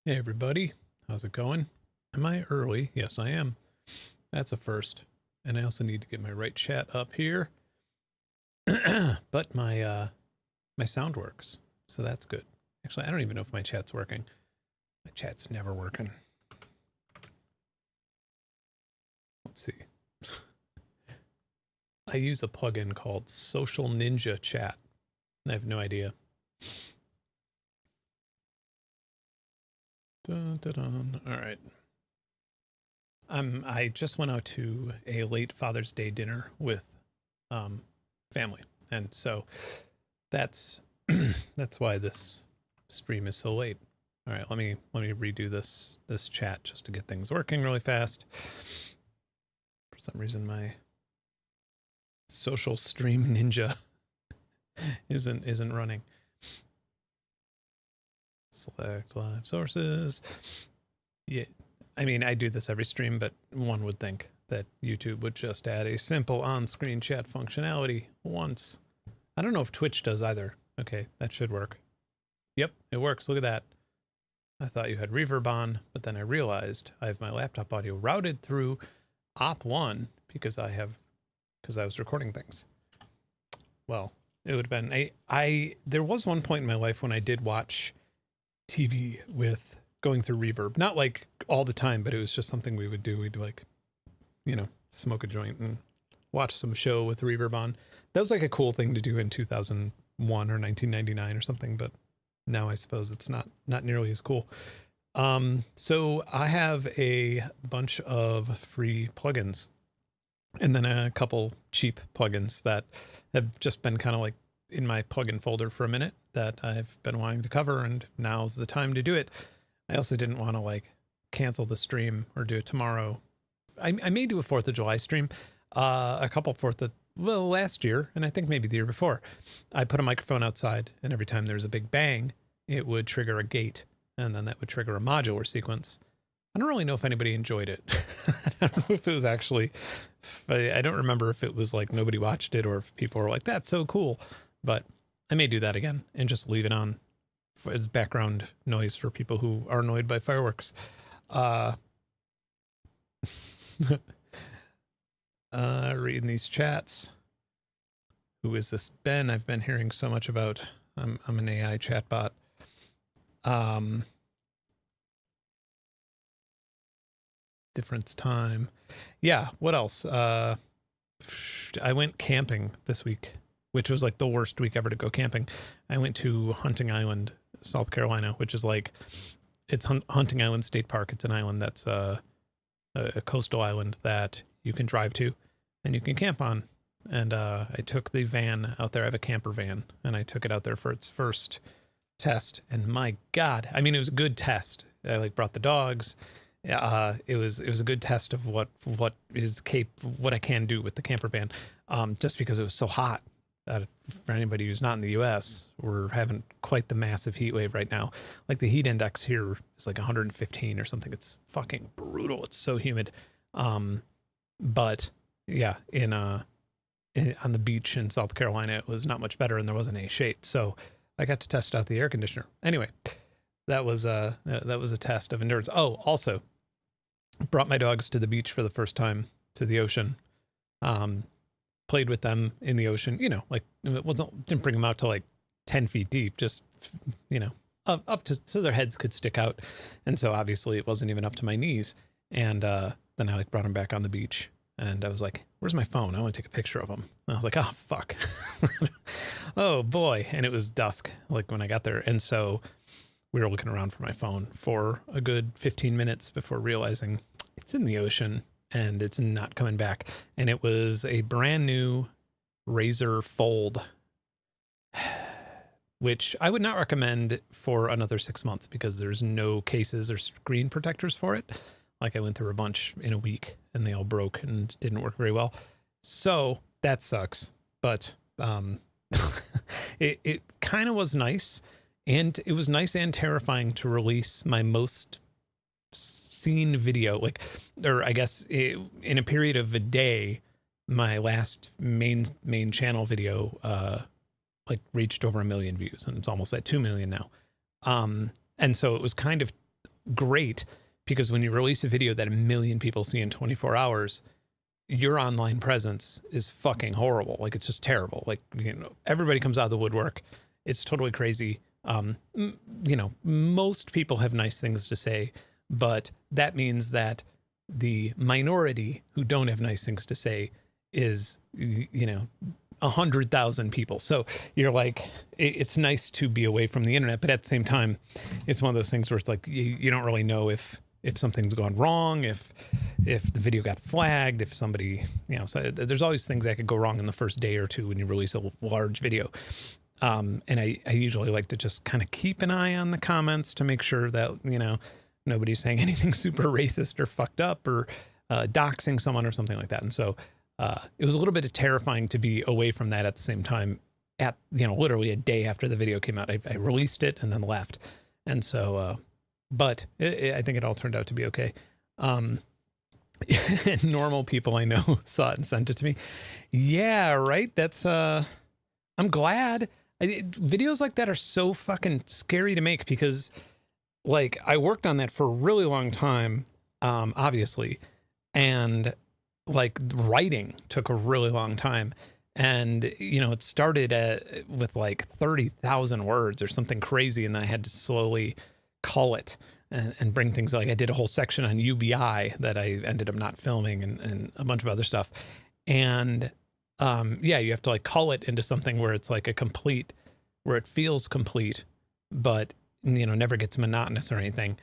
Hey everybody, how's it going? Am I early? Yes, I am. That's a first. And I also need to get my right chat up here. But my sound works, so that's good. Actually, I don't even know if my chat's working. My chat's never working. Let's see. I use a plugin called Social Ninja Chat. I have no idea. Dun, dun, dun. All right. I just went out to a late Father's Day dinner with family, and so that's that's why this stream is so late. All right, let me redo this chat just to get things working really fast. For some reason, my social stream ninja isn't running. Select live sources. Yeah, I mean, I do this every stream, but one would think that YouTube would just add a simple on-screen chat functionality once. I don't know if Twitch does either. Okay, that should work. Yep, it works. Look at that. I thought you had reverb on, but then I realized I have my laptop audio routed through op1 because I was recording things. Well, it would have been there was one point in my life when I did watch TV with going through reverb. Not like all the time, but it was just something we would do. We'd like, smoke a joint and watch some show with reverb on. That was like a cool thing to do in 2001 or 1999 or something, but now I suppose it's not nearly as cool. So I have a bunch of free plugins and then a couple cheap plugins that have just been kind of like in my plugin folder for a minute that I've been wanting to cover, and now's the time to do it. I also didn't want to like cancel the stream or do it tomorrow. I may do a 4th of July stream, a couple last year, and I think maybe the year before. I put a microphone outside, and every time there's a big bang, it would trigger a gate, and then that would trigger a modular sequence. I don't really know if anybody enjoyed it. I don't know if it was actually, I don't remember if it was like nobody watched it or if people were like, that's so cool. But I may do that again and just leave it on as background noise for people who are annoyed by fireworks. Reading these chats. Who is this Ben I've been hearing so much about? I'm an AI chatbot. Difference time. Yeah, what else? I went camping this week, which was like the worst week ever to go camping. I went to Hunting Island, South Carolina, which is like, it's Hunting Island State Park. It's an island that's a coastal island that you can drive to and you can camp on. And I took the van out there. I have a camper van, and I took it out there for its first test. And my God, I mean, it was a good test. I like brought the dogs. It was a good test of what I can do with the camper van. Just because it was so hot. For anybody who's not in the U.S., we're having quite the massive heat wave right now. Like the heat index here is like 115 or something. It's fucking brutal. It's so humid. But yeah, on the beach in South Carolina, it was not much better, and there wasn't any shade. So I got to test out the air conditioner. Anyway, that was a test of endurance. Oh, also brought my dogs to the beach for the first time, to the ocean. Played with them in the ocean, like didn't bring them out to like 10 feet deep, just, up to so their heads could stick out. And so obviously it wasn't even up to my knees. And then I like brought them back on the beach, and I was like, where's my phone? I want to take a picture of them. And I was like, oh, fuck. Oh boy. And it was dusk, like when I got there. And so we were looking around for my phone for a good 15 minutes before realizing it's in the ocean and it's not coming back. And it was a brand new Razer Fold, which I would not recommend for another 6 months because there's no cases or screen protectors for it. Like I went through a bunch in a week and they all broke and didn't work very well. So that sucks. But it kind of was nice. And it was nice and terrifying to release my most seen video, or I guess in a period of a day, my last main channel video, reached over 1 million views, and it's almost at 2 million now. And so it was kind of great because when you release a video that 1 million people see in 24 hours, your online presence is fucking horrible. Like, it's just terrible. Like, you know, everybody comes out of the woodwork. It's totally crazy. You know, most people have nice things to say, but that means that the minority who don't have nice things to say is, you know, 100,000 people. So you're like, it's nice to be away from the internet, but at the same time, it's one of those things where it's like, you don't really know if something's gone wrong, if the video got flagged, if somebody, you know, so there's always things that could go wrong in the first day or two when you release a large video. And I usually like to just kind of keep an eye on the comments to make sure that, you know, nobody's saying anything super racist or fucked up or doxing someone or something like that. And so it was a little bit terrifying to be away from that at the same time at, you know, literally a day after the video came out. I released it and then left. And so, but I think it all turned out to be okay. Normal people I know saw it and sent it to me. Yeah, right. That's, I'm glad. Videos like that are so fucking scary to make because, like, I worked on that for a really long time, obviously, and like writing took a really long time. And, you know, it started with like 30,000 words or something crazy, and then I had to slowly cull it and bring things like I did a whole section on UBI that I ended up not filming and a bunch of other stuff. And yeah, you have to like cull it into something where it's like a complete, where it feels complete, but, you know, never gets monotonous or anything.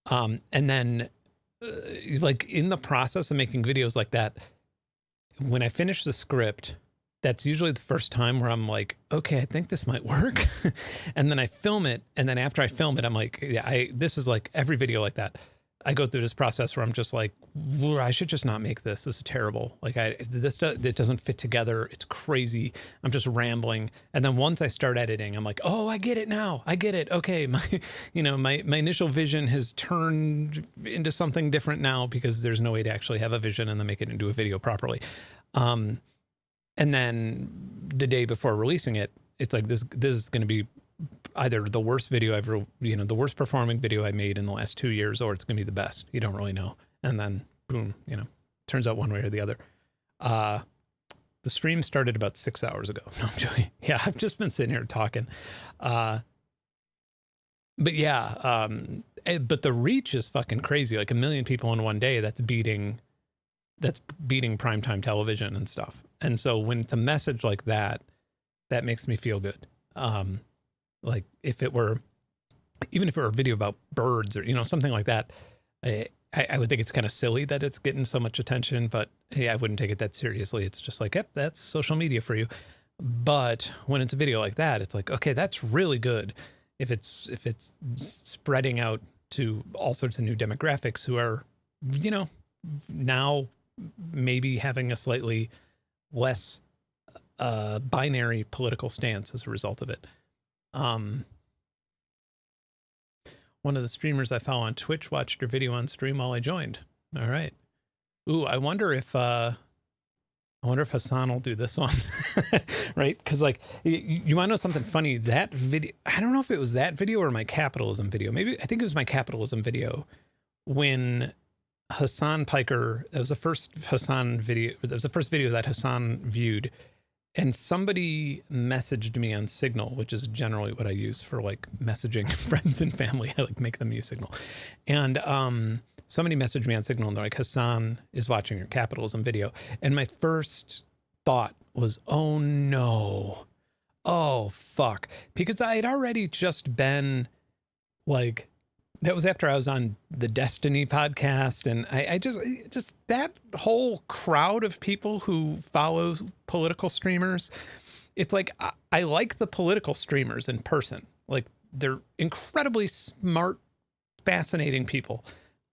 And then like in the process of making videos like that, when I finish the script, that's usually the first time where I'm like, okay, I think this might work. And then I film it. And then after I film it, I'm like, yeah, this is like every video like that. I go through this process where I'm just like, I should just not make this. This is terrible. Like it doesn't fit together. It's crazy. I'm just rambling. And then once I start editing, I'm like, oh, I get it now. I get it. Okay. My initial vision has turned into something different now because there's no way to actually have a vision and then make it into a video properly. And then the day before releasing it, it's like, this is going to be either the worst video ever, you know, the worst performing video I made in the last 2 years, or it's going to be the best. You don't really know. And then boom, you know, turns out one way or the other. The stream started about 6 hours ago. No, I'm joking. Yeah, I've just been sitting here talking. But yeah, but the reach is fucking crazy. Like 1 million people in one day, that's beating primetime television and stuff. And so when it's a message like that, that makes me feel good. Like if it were, even if it were a video about birds or, you know, something like that, I would think it's kind of silly that it's getting so much attention, but hey, I wouldn't take it that seriously. It's just like, yep, that's social media for you. But when it's a video like that, it's like, okay, that's really good. If it's spreading out to all sorts of new demographics who are, you know, now maybe having a slightly less binary political stance as a result of it. One of the streamers I follow on Twitch watched your video on stream while I joined. All right. Ooh, I wonder if Hassan will do this one, right? Because like, you want to know something funny? That video, I don't know if it was that video or my capitalism video. Maybe, I think it was my capitalism video when Hassan Piker, that was the first Hassan video, that was the first video that Hassan viewed. And somebody messaged me on Signal, which is generally what I use for like messaging friends and family. I like make them use Signal. And somebody messaged me on Signal and they're like, Hassan is watching your capitalism video. And my first thought was, oh no, oh fuck. Because I had already just been like, that was after I was on the Destiny podcast. And I just that whole crowd of people who follow political streamers, it's like, I like the political streamers in person. Like they're incredibly smart, fascinating people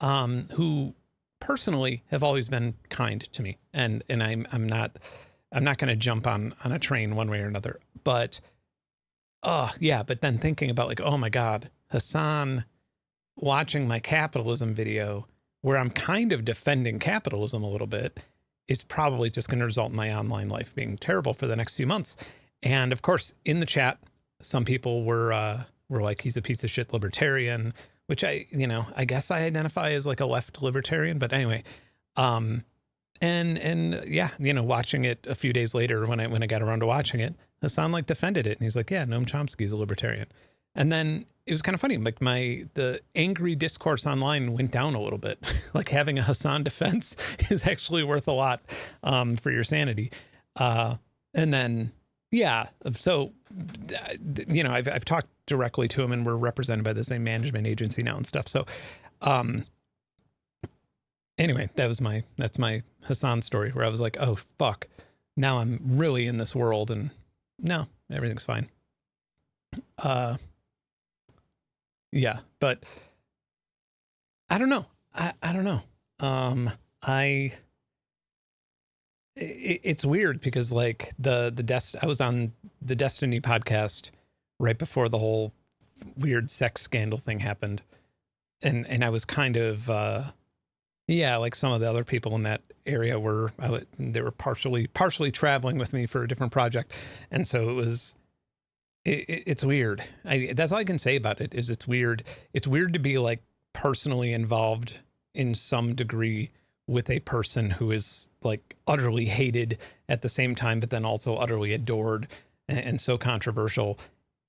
who personally have always been kind to me. And I'm not going to jump on a train one way or another, but yeah. But then thinking about like, oh my God, Hassan watching my capitalism video where I'm kind of defending capitalism a little bit is probably just going to result in my online life being terrible for the next few months. And of course, in the chat, some people were like, he's a piece of shit libertarian, which I guess I identify as like a left libertarian, but anyway, and yeah, watching it a few days later when I got around to watching it, Hassan like defended it, and he's like, yeah, Noam Chomsky is a libertarian. And then it was kind of funny, like the angry discourse online went down a little bit. Like having a Hassan defense is actually worth a lot for your sanity. And then, yeah, so, I've talked directly to him, and we're represented by the same management agency now and stuff. So anyway, that's my Hassan story, where I was like, oh, fuck, now I'm really in this world, and no, everything's fine. Yeah, but I don't know. I don't know. It's weird because like I was on the Destiny podcast right before the whole weird sex scandal thing happened. And I was kind of, like some of the other people in that area they were partially traveling with me for a different project. And so it was, it's weird. That's all I can say about it is it's weird. It's weird to be like personally involved in some degree with a person who is like utterly hated at the same time, but then also utterly adored and so controversial,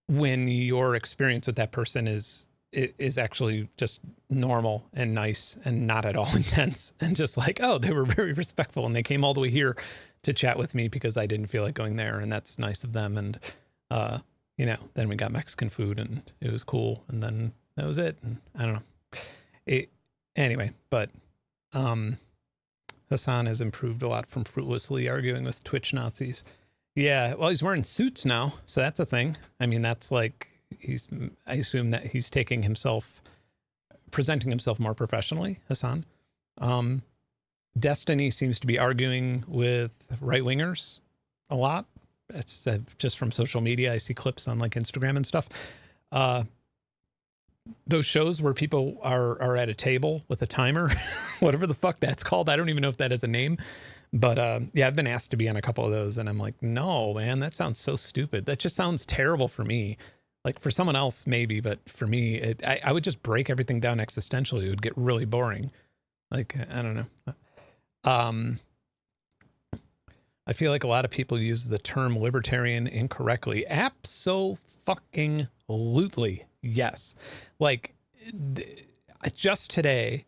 when your experience with that person is actually just normal and nice and not at all intense, and just like, oh, they were very respectful and they came all the way here to chat with me because I didn't feel like going there, and that's nice of them. And then we got Mexican food and it was cool, and then that was it. And I don't know. Anyway, but Hassan has improved a lot from fruitlessly arguing with Twitch Nazis. Yeah, well, he's wearing suits now, so that's a thing. I mean, that's like I assume that he's presenting himself more professionally, Hassan. Destiny seems to be arguing with right-wingers a lot. It's just from social media. I see clips on like Instagram and stuff. Those shows where people are at a table with a timer, whatever the fuck that's called. I don't even know if that is a name. But yeah, I've been asked to be on a couple of those, and I'm like, no, man, that sounds so stupid. That just sounds terrible for me. Like for someone else, maybe, but for me, I would just break everything down existentially. It would get really boring. Like, I don't know. I feel like a lot of people use the term libertarian incorrectly. Abso-fucking-lutely. Yes. Like just today,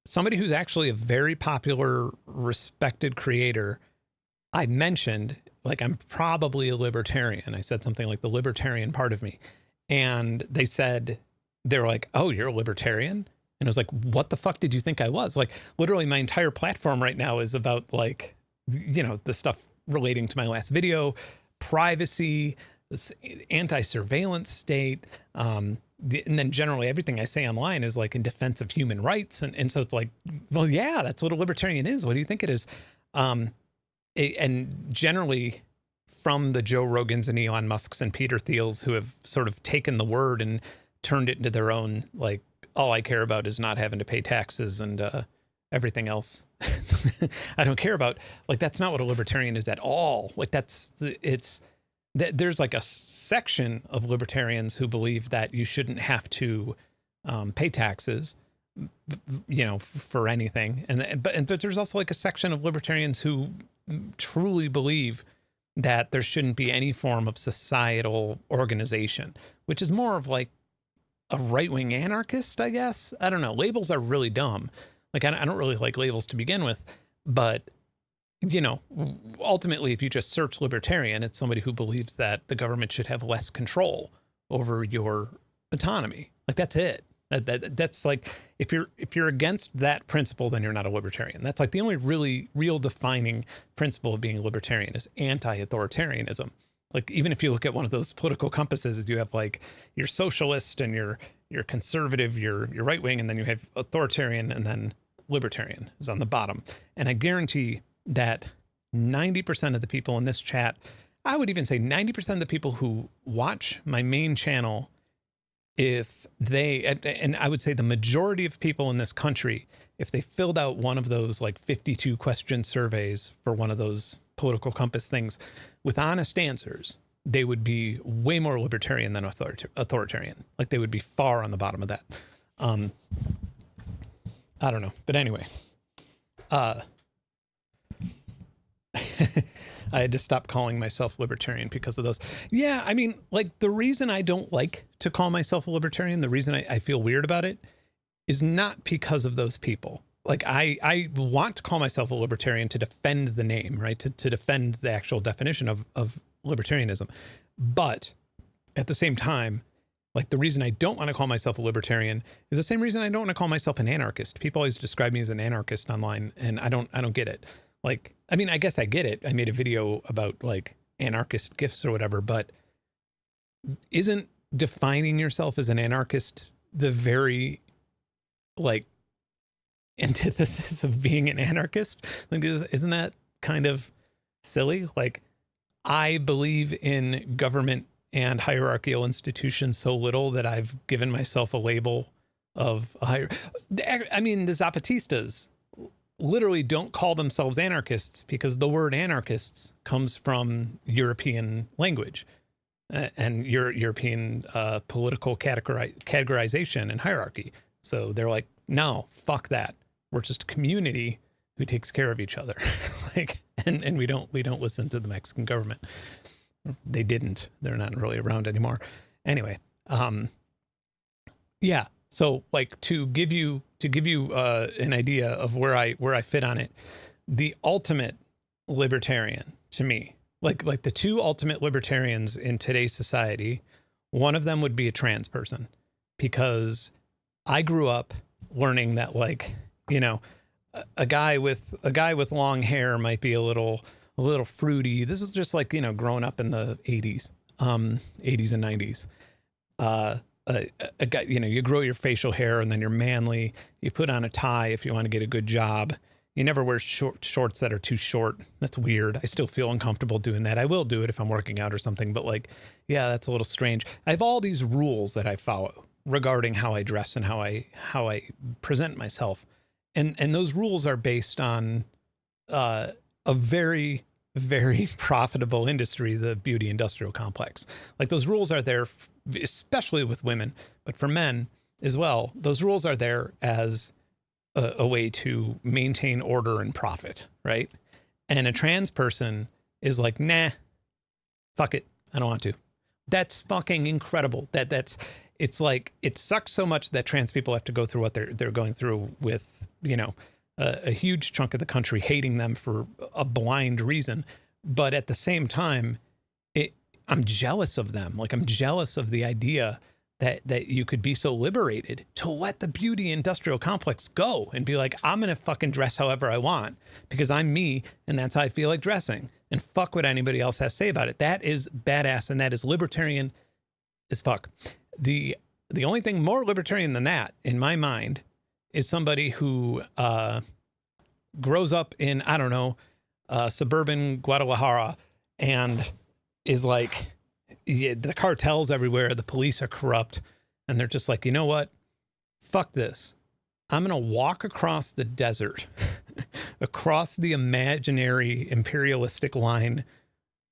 somebody who's actually a very popular, respected creator, I mentioned, like, I'm probably a libertarian. I said something like the libertarian part of me. And they were like, oh, you're a libertarian? And I was like, what the fuck did you think I was? Like, literally my entire platform right now is about like, the stuff relating to my last video, privacy, anti-surveillance state, and then generally everything I say online is like in defense of human rights. And so it's like, well, yeah, that's what a libertarian is. What do you think it is? And generally from the Joe Rogans and Elon Musks and Peter Thiels, who have sort of taken the word and turned it into their own, like, all I care about is not having to pay taxes and everything else I don't care about. Like, that's not what a libertarian is at all. Like, there's like a section of libertarians who believe that you shouldn't have to pay taxes, for anything. But there's also like a section of libertarians who truly believe that there shouldn't be any form of societal organization, which is more of like a right-wing anarchist, I guess. I don't know. Labels are really dumb. Like, I don't really like labels to begin with, but ultimately, if you just search libertarian, it's somebody who believes that the government should have less control over your autonomy. Like, that's it. That's like, if you're against that principle, then you're not a libertarian. That's like the only really real defining principle of being a libertarian is anti-authoritarianism. Like, even if you look at one of those political compasses, you have like your socialist and your conservative, your right wing, and then you have authoritarian, and then libertarian is on the bottom. And I guarantee that 90% of the people in this chat, I would even say 90% of the people who watch my main channel, if they, and I would say the majority of people in this country, if they filled out one of those like 52 question surveys for one of those political compass things with honest answers, they would be way more libertarian than authoritarian. Like, they would be far on the bottom of that. I don't know. But anyway, I had to stop calling myself libertarian because of those. Yeah, I mean, like, the reason I don't like to call myself a libertarian, the reason I feel weird about it, is not because of those people. Like, I want to call myself a libertarian to defend the name, right? To defend the actual definition of libertarianism. But at the same time, like, the reason I don't want to call myself a libertarian is the same reason I don't want to call myself an anarchist. People always describe me as an anarchist online, and I don't get it. Like, I mean, I guess I get it. I made a video about, like, anarchist gifts or whatever, but isn't defining yourself as an anarchist the very, like, antithesis of being an anarchist? Like, isn't that kind of silly? Like, I believe in government and hierarchical institutions so little that I've given myself a label of a higher. I mean, the Zapatistas literally don't call themselves anarchists because the word anarchists comes from European language and European political categorization and hierarchy. So they're like, no, fuck that. We're just a community who takes care of each other. Like, and we don't listen to the Mexican government. They didn't. They're not really around anymore. Anyway, yeah. So, like, to give you an idea of where I fit on it, the ultimate libertarian to me, like the two ultimate libertarians in today's society, one of them would be a trans person, because I grew up learning that, like, you know, a guy with long hair might be a little fruity. This is just like, you know, growing up in the 80s and 90s. A guy, you know, you grow your facial hair and then you're manly. You put on a tie if you want to get a good job. You never wear shorts that are too short. That's weird. I still feel uncomfortable doing that. I will do it if I'm working out or something, but, like, yeah, that's a little strange. I have all these rules that I follow regarding how I dress and how I present myself. And those rules are based on a very, very profitable industry, the beauty industrial complex. Like, those rules are there, especially with women, but for men as well. Those rules are there as a way to maintain order and profit, right? And a trans person is like, nah, fuck it, I don't want to. That's fucking incredible. It's like, it sucks so much that trans people have to go through what they're going through with, you know, a huge chunk of the country hating them for a blind reason. But at the same time, I'm jealous of them. Like, I'm jealous of the idea that you could be so liberated to let the beauty industrial complex go and be like, I'm going to fucking dress however I want because I'm me and that's how I feel like dressing, and fuck what anybody else has to say about it. That is badass, and that is libertarian as fuck. The only thing more libertarian than that, in my mind, is somebody who grows up in, I don't know, suburban Guadalajara and is like, yeah, the cartels everywhere, the police are corrupt, and they're just like, you know what? Fuck this. I'm going to walk across the desert, across the imaginary imperialistic line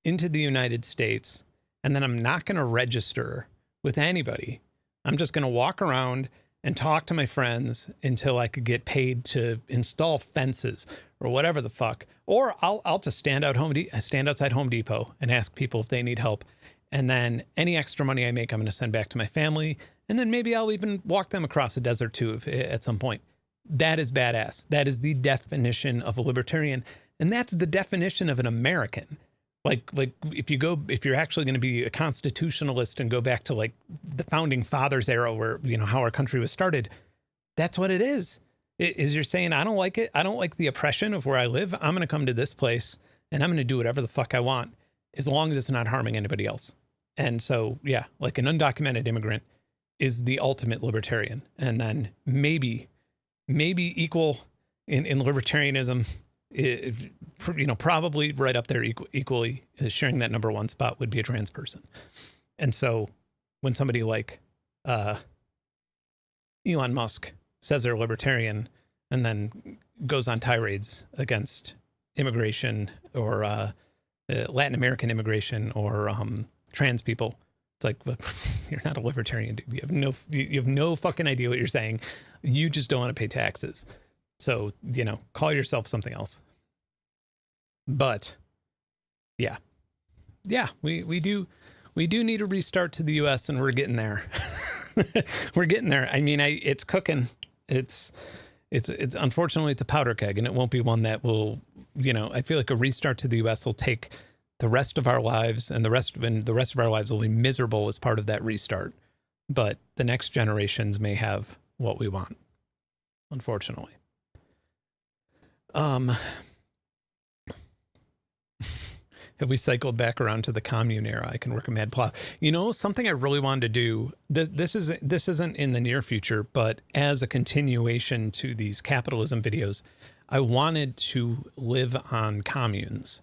into the United States, and then I'm not going to register with anybody. I'm just going to walk around and talk to my friends until I could get paid to install fences or whatever the fuck. Or I'll just stand outside Home Depot and ask people if they need help. And then any extra money I make, I'm going to send back to my family. And then maybe I'll even walk them across the desert too at some point. That is badass. That is the definition of a libertarian. And that's the definition of an American. Like if you're actually going to be a constitutionalist and go back to, like, the founding fathers era where, you know, how our country was started, that's what it is. You're saying, I don't like it. I don't like the oppression of where I live. I'm going to come to this place and I'm going to do whatever the fuck I want, as long as it's not harming anybody else. And so, yeah, like, an undocumented immigrant is the ultimate libertarian. And then maybe equal in libertarianism, you know, probably right up there equally sharing that number one spot would be a trans person. And so when somebody like Elon Musk says they're libertarian and then goes on tirades against immigration or Latin American immigration or trans people, It's like, you're not a libertarian, dude. You have no fucking idea what you're saying. You just don't want to pay taxes. So, call yourself something else. But yeah, we do need a restart to the U.S. and we're getting there. We're getting there. I mean, it's cooking. It's unfortunately it's a powder keg, and it won't be one that will, I feel like a restart to the U.S. will take the rest of our lives, and the rest of our lives will be miserable as part of that restart. But the next generations may have what we want, unfortunately. Have we cycled back around to the commune era? I can work a mad plow. Something I really wanted to do, this isn't in the near future, but as a continuation to these capitalism videos, I wanted to live on communes,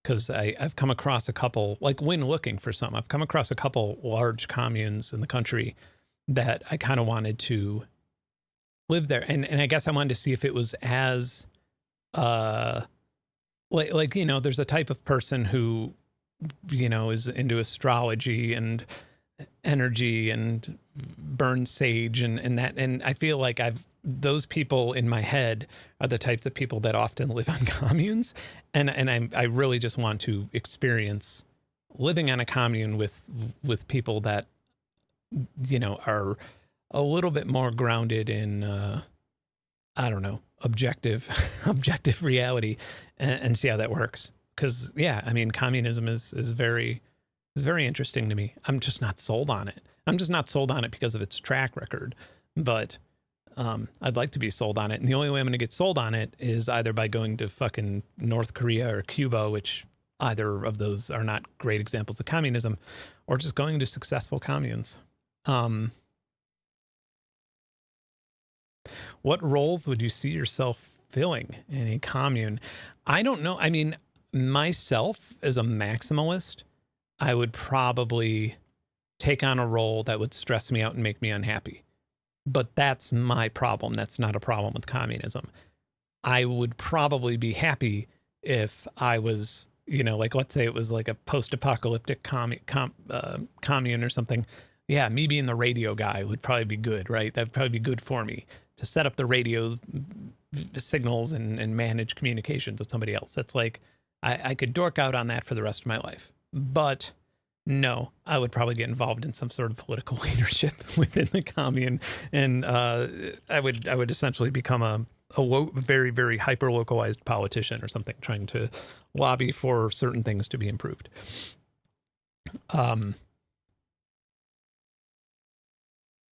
because I've come across a couple, like when looking for some, I've come across a couple large communes in the country that I kind of wanted to live there. And I guess I wanted to see if it was as, there's a type of person who, is into astrology and energy and burns sage and that. And I feel like those people in my head are the types of people that often live on communes. And I really just want to experience living on a commune with people that, are a little bit more grounded in, I don't know, objective reality, and see how that works. Because communism is very interesting to me. I'm just not sold on it. I'm just not sold on it because of its track record, but I'd like to be sold on it. And the only way I'm going to get sold on it is either by going to fucking North Korea or Cuba, which either of those are not great examples of communism, or just going to successful communes. What roles would you see yourself filling in a commune? I don't know. I mean, myself as a maximalist, I would probably take on a role that would stress me out and make me unhappy. But that's my problem. That's not a problem with communism. I would probably be happy if I was, let's say it was like a post-apocalyptic commune or something. Yeah, me being the radio guy would probably be good, right? That'd probably be good for me to set up the radio signals and manage communications with somebody else. That's like, I could dork out on that for the rest of my life. But no, I would probably get involved in some sort of political leadership within the commune. And I would essentially become a very, very hyper-localized politician or something, trying to lobby for certain things to be improved.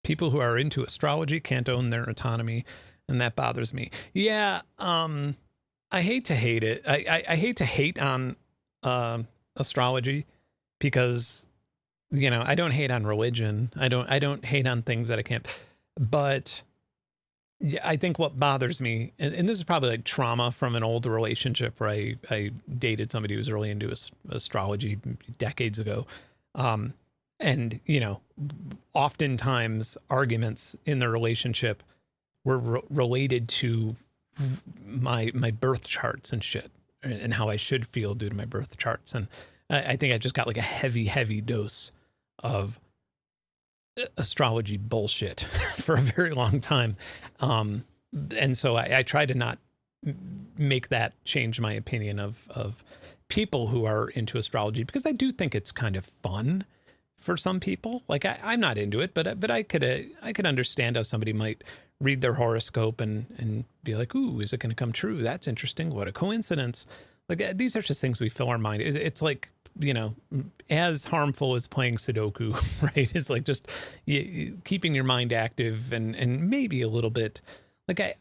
People who are into astrology can't own their autonomy, and that bothers me. Yeah, I hate to hate it. I hate to hate on astrology, because I don't hate on religion. I don't hate on things that I can't. But yeah, I think what bothers me, and this is probably like trauma from an old relationship where I dated somebody who was really into astrology decades ago. And, oftentimes arguments in the relationship were related to my birth charts and shit, and how I should feel due to my birth charts. And I think I just got like a heavy dose of astrology bullshit for a very long time. And so I try to not make that change my opinion of people who are into astrology, because I do think it's kind of fun for some people. Like I'm not into it, but I could understand how somebody might read their horoscope and be like, ooh, is it going to come true? That's interesting. What a coincidence. Like these are just things we fill our mind. It's like, as harmful as playing Sudoku, right? It's like just keeping your mind active and maybe a little bit like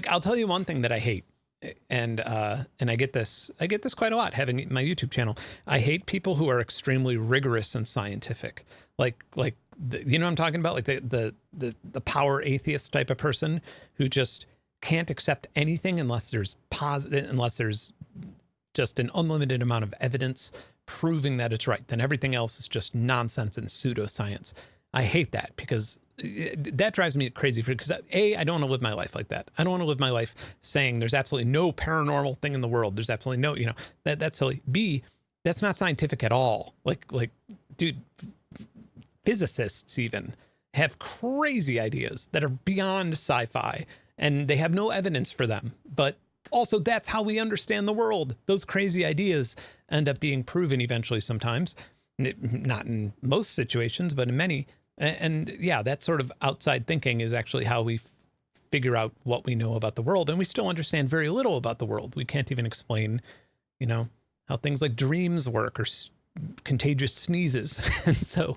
I'll tell you one thing that I hate. And I get this quite a lot having my YouTube channel. I hate people who are extremely rigorous and scientific. Like what I'm talking about? Like the power atheist type of person who just can't accept anything unless there's just an unlimited amount of evidence proving that it's right. Then everything else is just nonsense and pseudoscience. I hate that, because that drives me crazy because I don't want to live my life like that. I don't want to live my life saying there's absolutely no paranormal thing in the world. There's absolutely no, that's silly. B, that's not scientific at all. Like, dude, physicists even have crazy ideas that are beyond sci-fi, and they have no evidence for them. But also, that's how we understand the world. Those crazy ideas end up being proven eventually sometimes. Not in most situations, but in many. And yeah, that sort of outside thinking is actually how we figure out what we know about the world. And we still understand very little about the world. We can't even explain, how things like dreams work or contagious sneezes. And so,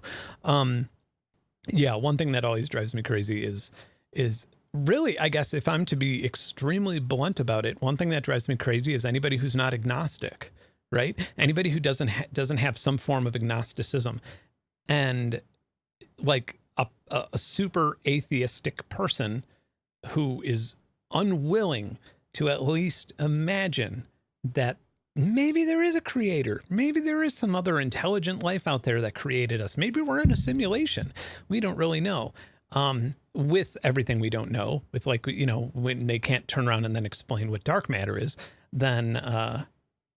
yeah, one thing that always drives me crazy is really, I guess, if I'm to be extremely blunt about it, one thing that drives me crazy is anybody who's not agnostic, right? Anybody who doesn't have some form of agnosticism, and like a super atheistic person who is unwilling to at least imagine that maybe there is a creator. Maybe there is some other intelligent life out there that created us. Maybe we're in a simulation. We don't really know. With everything we don't know, with when they can't turn around and then explain what dark matter is, then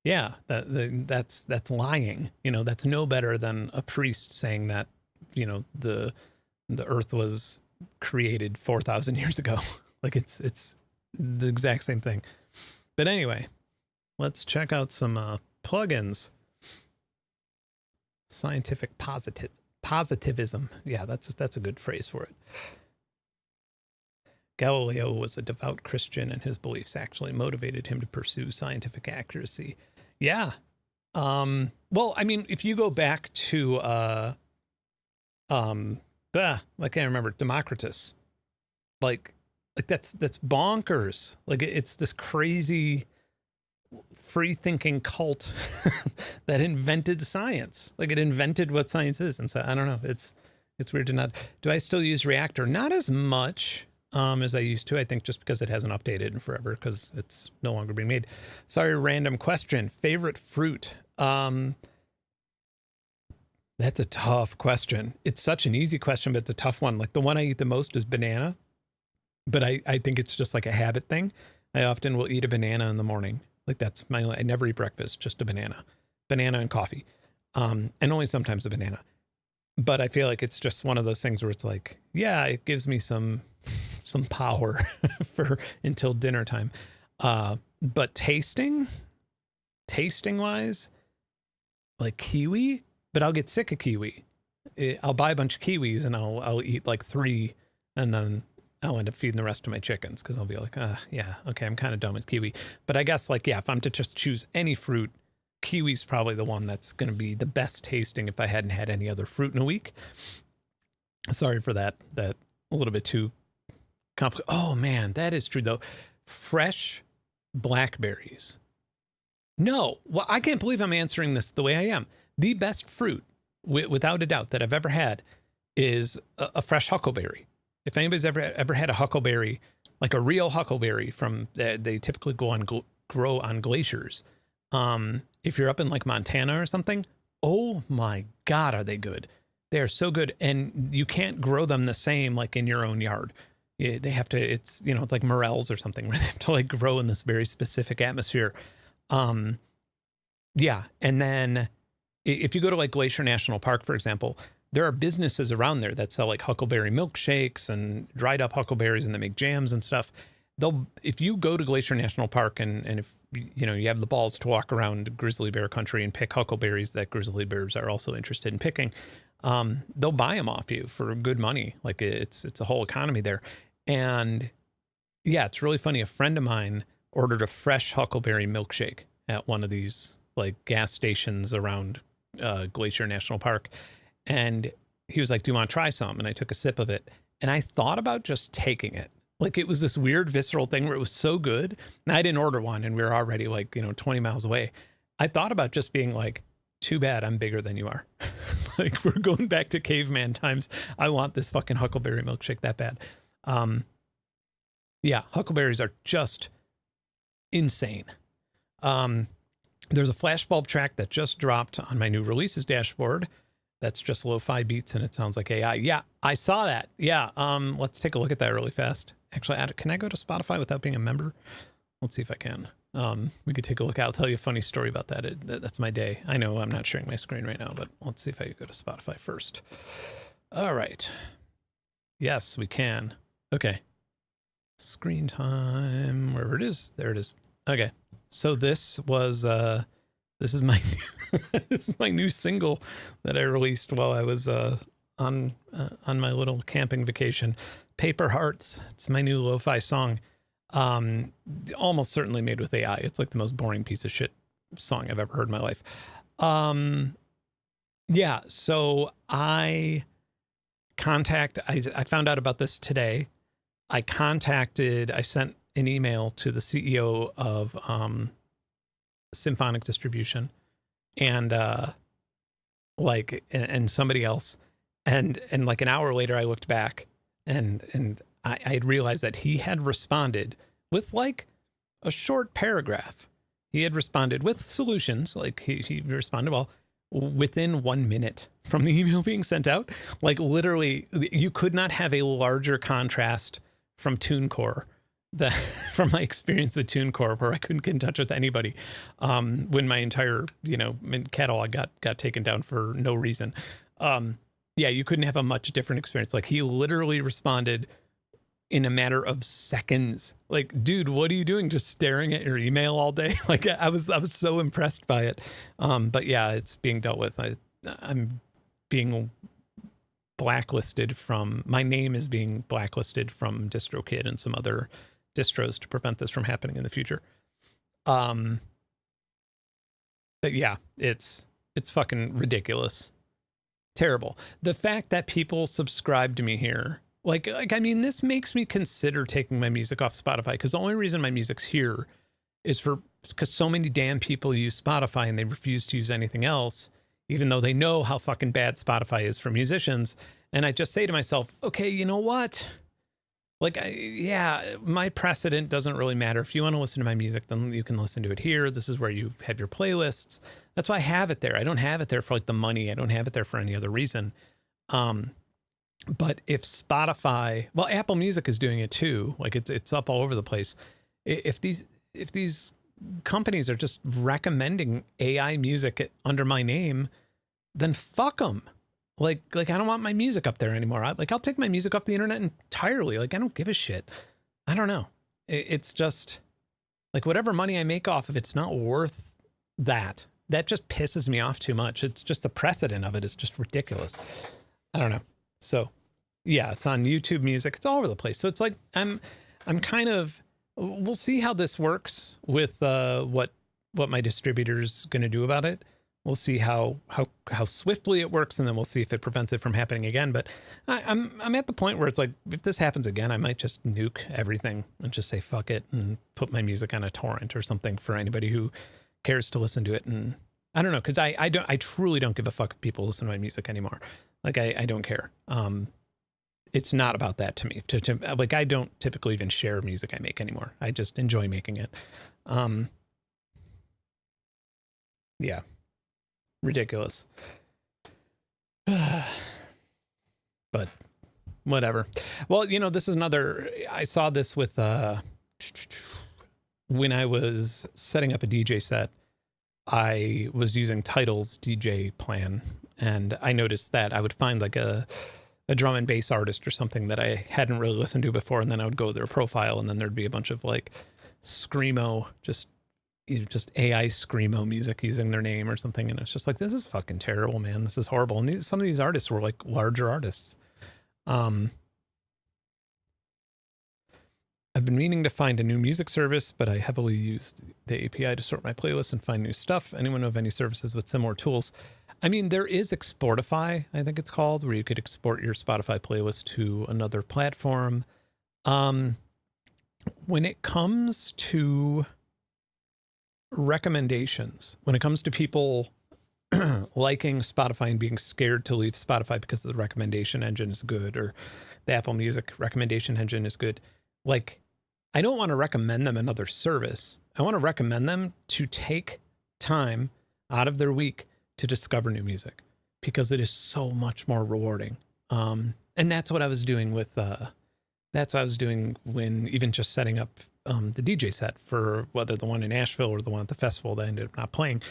that's lying. That's no better than a priest saying that the earth was created 4,000 years ago. Like it's the exact same thing. But anyway, let's check out some plugins. Scientific positivism. Yeah, that's a good phrase for it. Galileo was a devout Christian, and his beliefs actually motivated him to pursue scientific accuracy. Yeah. Well, I mean, if you go back to I can't remember, Democritus. Like that's bonkers. Like it's this crazy free thinking cult that invented science. Like it invented what science is. And so I don't know. It's weird to not. Do I still use Reactor? Not as much as I used to. I think just because it hasn't updated in forever, because it's no longer being made. Sorry, random question. Favorite fruit? That's a tough question. It's such an easy question, but it's a tough one. Like the one I eat the most is banana, but I think it's just like a habit thing. I often will eat a banana in the morning. Like that's I never eat breakfast, just a banana and coffee. And only sometimes a banana. But I feel like it's just one of those things where it's like, yeah, it gives me some power for until dinner time. But tasting wise, like kiwi, but I'll get sick of kiwi. I'll buy a bunch of kiwis and I'll eat like 3, and then I'll end up feeding the rest of my chickens because I'll be like, yeah, okay, I'm kind of done with kiwi. But I guess like, yeah, if I'm to just choose any fruit, kiwi's probably the one that's going to be the best tasting if I hadn't had any other fruit in a week. Sorry for that a little bit too complicated. Oh man, that is true though. Fresh blackberries. No, well, I can't believe I'm answering this the way I am. The best fruit, without a doubt, that I've ever had is a fresh huckleberry. If anybody's ever had a huckleberry, like a real huckleberry from, they typically grow on glaciers. If you're up in like Montana or something, oh my God, are they good? They are so good. And you can't grow them the same, like in your own yard. They have to, it's like morels or something where they have to like grow in this very specific atmosphere. Yeah. And then if you go to like Glacier National Park, for example, there are businesses around there that sell like huckleberry milkshakes and dried up huckleberries, and they make jams and stuff. If you go to Glacier National Park and if you have the balls to walk around grizzly bear country and pick huckleberries that grizzly bears are also interested in picking, they'll buy them off you for good money. Like it's a whole economy there. And yeah, it's really funny. A friend of mine ordered a fresh huckleberry milkshake at one of these like gas stations around Glacier National Park. And he was like, do you want to try some? And I took a sip of it, and I thought about just taking it. Like it was this weird visceral thing where it was so good. And I didn't order one, and we were already like, 20 miles away. I thought about just being like, too bad I'm bigger than you are. Like we're going back to caveman times. I want this fucking huckleberry milkshake that bad. Yeah, huckleberries are just insane. There's a flashbulb track that just dropped on my new releases dashboard. That's just lo-fi beats, and it sounds like AI. Yeah, I saw that. Yeah, let's take a look at that really fast. Actually, can I go to Spotify without being a member? Let's see if I can. We could take a look. I'll tell you a funny story about that. That's my day. I know I'm not sharing my screen right now, but let's see if I could go to Spotify first. All right. Yes, we can. Okay. Screen time, wherever it is. There it is. Okay. So this was this is my this is my new single that I released while I was on my little camping vacation. Paper Hearts. It's my new lo-fi song. Almost certainly made with AI. It's like the most boring piece of shit song I've ever heard in my life. Yeah, so I found out about this today. I sent an email to the CEO of Symphonic Distribution and and somebody else. And like an hour later I looked back and I had realized that he had responded with like a short paragraph. He had responded with solutions. Like he responded, well, within 1 minute from the email being sent out. Like literally, you could not have a larger contrast from TuneCore from my experience with TuneCore, where I couldn't get in touch with anybody when my entire catalog got taken down for no reason. Yeah, you couldn't have a much different experience. Like he literally responded in a matter of seconds. Like, dude, what are you doing? Just staring at your email all day? Like I was so impressed by it. But yeah, it's being dealt with. I'm being blacklisted my name is being blacklisted from DistroKid and some other distros to prevent this from happening in the future. But yeah, it's fucking ridiculous. Terrible. The fact that people subscribe to me here, like I mean, this makes me consider taking my music off Spotify, because the only reason my music's here is because so many damn people use Spotify and they refuse to use anything else, even though they know how fucking bad Spotify is for musicians. And I just say to myself, okay, you know what? Like, yeah, my precedent doesn't really matter. If you want to listen to my music, then you can listen to it here. This is where you have your playlists. That's why I have it there. I don't have it there for like the money. I don't have it there for any other reason. But if Spotify, well, Apple Music is doing it too. Like it's up all over the place. If these companies are just recommending AI music under my name, then fuck them. Like I don't want my music up there anymore. I'll take my music off the internet entirely. Like I don't give a shit. I don't know. It's just like whatever money I make off of it's not worth that. That just pisses me off too much. It's just the precedent of it is just ridiculous. I don't know. So yeah, it's on YouTube Music. It's all over the place. So it's like I'm kind of, we'll see how this works with what my distributor's going to do about it. We'll see how swiftly it works, and then we'll see if it prevents it from happening again. But I'm at the point where it's like, if this happens again, I might just nuke everything and just say fuck it and put my music on a torrent or something for anybody who cares to listen to it. And I don't know, because I truly don't give a fuck if people listen to my music anymore. Like I don't care. It's not about that to me. Like I don't typically even share music I make anymore. I just enjoy making it. Yeah. Ridiculous. But whatever. Well, this is another, I saw this with when I was setting up a DJ set, I was using Tidal's DJ plan, and I noticed that I would find like a drum and bass artist or something that I hadn't really listened to before, and then I would go to their profile, and then there'd be a bunch of like screamo, just AI screamo music using their name or something. And it's just like, this is fucking terrible, man. This is horrible. And some of these artists were like larger artists. I've been meaning to find a new music service, but I heavily used the API to sort my playlists and find new stuff. Anyone know of any services with similar tools? I mean, there is Exportify, I think it's called, where you could export your Spotify playlist to another platform. When it comes to recommendations, when it comes to people liking Spotify and being scared to leave Spotify because the recommendation engine is good, or the Apple Music recommendation engine is good, like I don't want to recommend them another service. I want to recommend them to take time out of their week to discover new music, because it is so much more rewarding. And that's what I was doing with when even just setting up the DJ set for whether the one in Asheville or the one at the festival that I ended up not playing.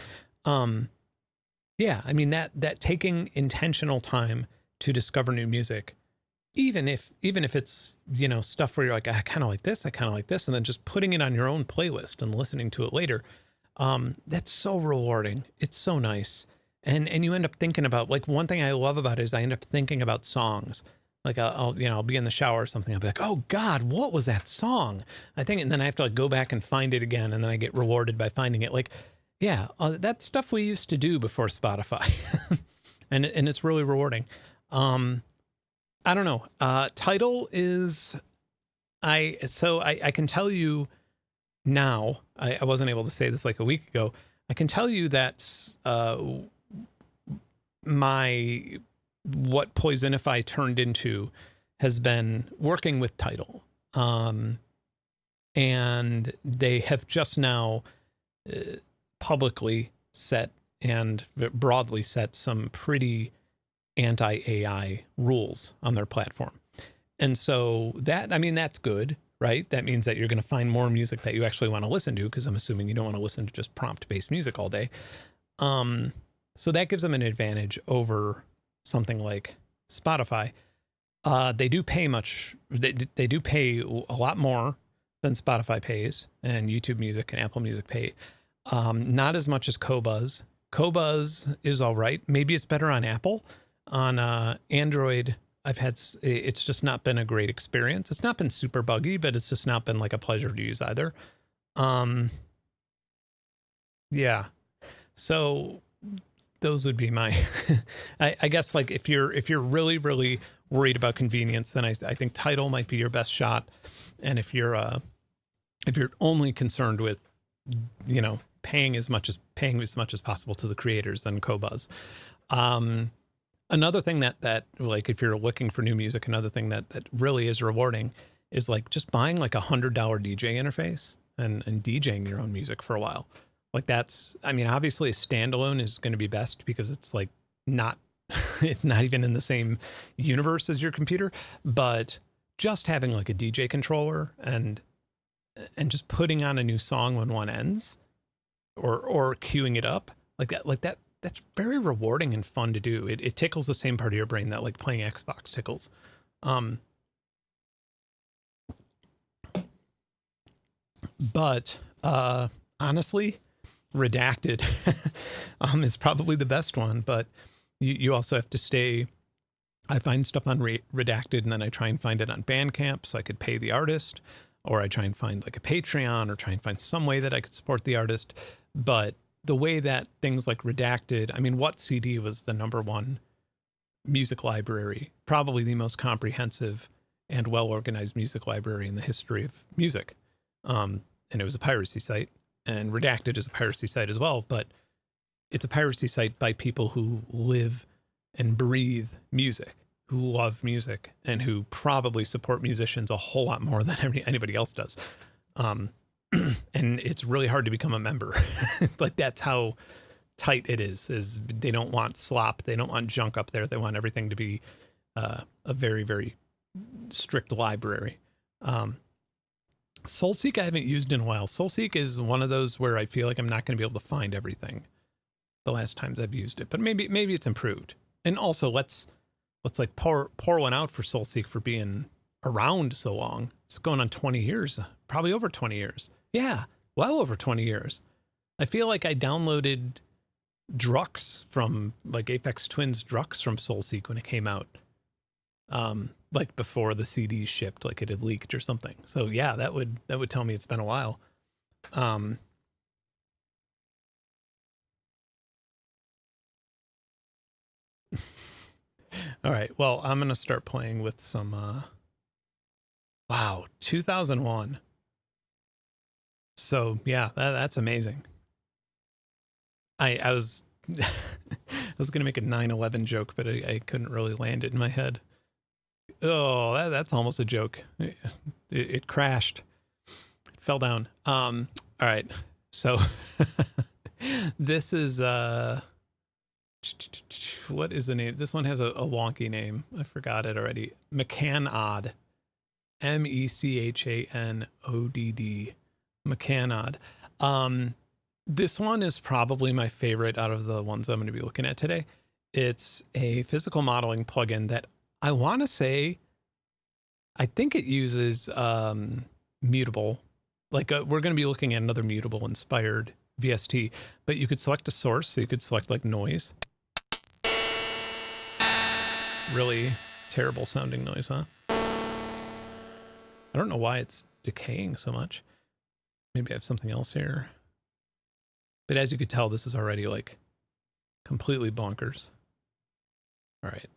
Yeah, I mean that taking intentional time to discover new music, even if it's, you know, stuff where you're like, I kind of like this, I kind of like this, and then just putting it on your own playlist and listening to it later. That's so rewarding. It's so nice. And you end up thinking about, like, one thing I love about it is I end up thinking about songs. Like I'll be in the shower or something. I'll be like, oh God, what was that song? I think, and then I have to like go back and find it again. And then I get rewarded by finding it. Like, yeah, that's stuff we used to do before Spotify. and it's really rewarding. I don't know. Tidal is, I can tell you now, I wasn't able to say this like a week ago. I can tell you that, what Poisonify turned into has been working with Tidal. And they have just now publicly set and broadly set some pretty anti-AI rules on their platform. And so that, I mean, that's good, right? That means that you're going to find more music that you actually want to listen to, because I'm assuming you don't want to listen to just prompt-based music all day. So that gives them an advantage over something like Spotify. They do pay they do pay a lot more than Spotify pays, and YouTube Music and Apple Music pay. Not as much as Qobuz. Qobuz is all right. Maybe it's better on Apple. On Android, it's just not been a great experience. It's not been super buggy, but it's just not been like a pleasure to use either. Yeah. So those would be my, I guess, like, if you're really, really worried about convenience, then I think Tidal might be your best shot. And if you're only concerned with, you know, paying as much as possible to the creators, then Qobuz. Another thing that like, if you're looking for new music, another thing that really is rewarding is like just buying like $100 DJ interface and DJing your own music for a while. Like, that's, I mean, obviously a standalone is going to be best because it's like not, it's not even in the same universe as your computer, but just having like a DJ controller and just putting on a new song when one ends, or queuing it up like that, that's very rewarding and fun to do. It tickles the same part of your brain that like playing Xbox tickles. But honestly, Redacted is probably the best one, but you also have to stay. I find stuff on Redacted, and then I try and find it on Bandcamp so I could pay the artist, or I try and find like a Patreon, or try and find some way that I could support the artist. But the way that things like Redacted, I mean, What CD was the #1 music library, probably the most comprehensive and well-organized music library in the history of music. And it was a piracy site, and Redacted is a piracy site as well, but it's a piracy site by people who live and breathe music, who love music, and who probably support musicians a whole lot more than anybody else does. And it's really hard to become a member. Like, that's how tight it is they don't want slop. They don't want junk up there. They want everything to be a very, very strict library. SoulSeek I haven't used in a while. SoulSeek is one of those where I feel like I'm not going to be able to find everything the last times I've used it, but maybe it's improved. And also let's like pour one out for SoulSeek for being around so long. It's going on 20 years, probably over 20 years. Yeah, well over 20 years. I feel like I downloaded Drux from, like, Aphex Twin's Drux from SoulSeek when it came out. Like before the CD shipped, like it had leaked or something. So yeah, that would tell me it's been a while. All right, well, I'm going to start playing with some, wow, 2001. So yeah, that's amazing. I was, I was going to make a 9/11 joke, but I couldn't really land it in my head. Oh, that's almost a joke. It crashed. It fell down. All right. So this is, what is the name? This one has a wonky name. I forgot it already. Mechanod. MECHANODD. Mechanod. This one is probably my favorite out of the ones I'm going to be looking at today. It's a physical modeling plugin that I want to say, I think it uses mutable. Like we're going to be looking at another mutable inspired VST, but you could select a source. So you could select like noise. Really terrible sounding noise, huh? I don't know why it's decaying so much. Maybe I have something else here. But as you could tell, this is already like completely bonkers. All right.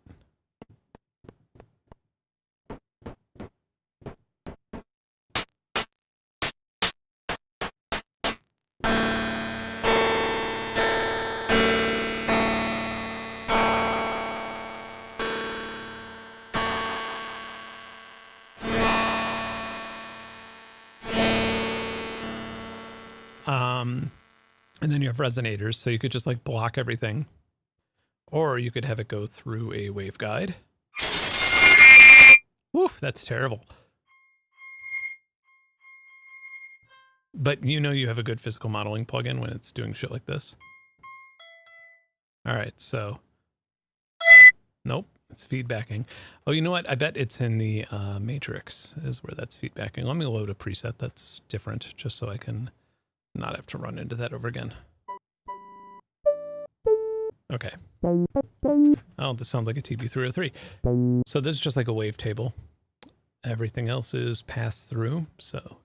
And then you have resonators, so you could just like block everything. Or you could have it go through a waveguide. Woof, that's terrible. But you know you have a good physical modeling plugin when it's doing shit like this. All right, so... Nope, it's feedbacking. Oh, you know what? I bet it's in the matrix is where that's feedbacking. Let me load a preset that's different just so I can not have to run into that over again. Okay. Oh, this sounds like a TB303. So this is just like a wavetable. Everything else is passed through, so.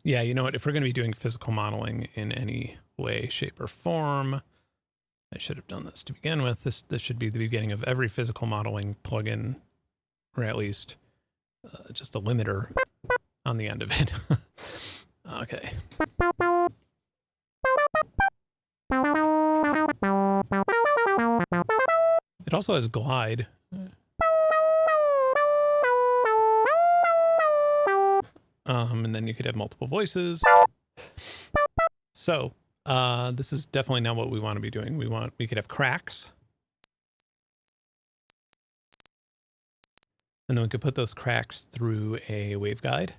Yeah, you know what? If we're going to be doing physical modeling in any way, shape, or form, I should have done this to begin with. This should be the beginning of every physical modeling plugin, or at least just a limiter on the end of it. Okay. It also has glide. And then you could have multiple voices. So this is definitely not what we want to be doing. We could have cracks. And then we could put those cracks through a waveguide.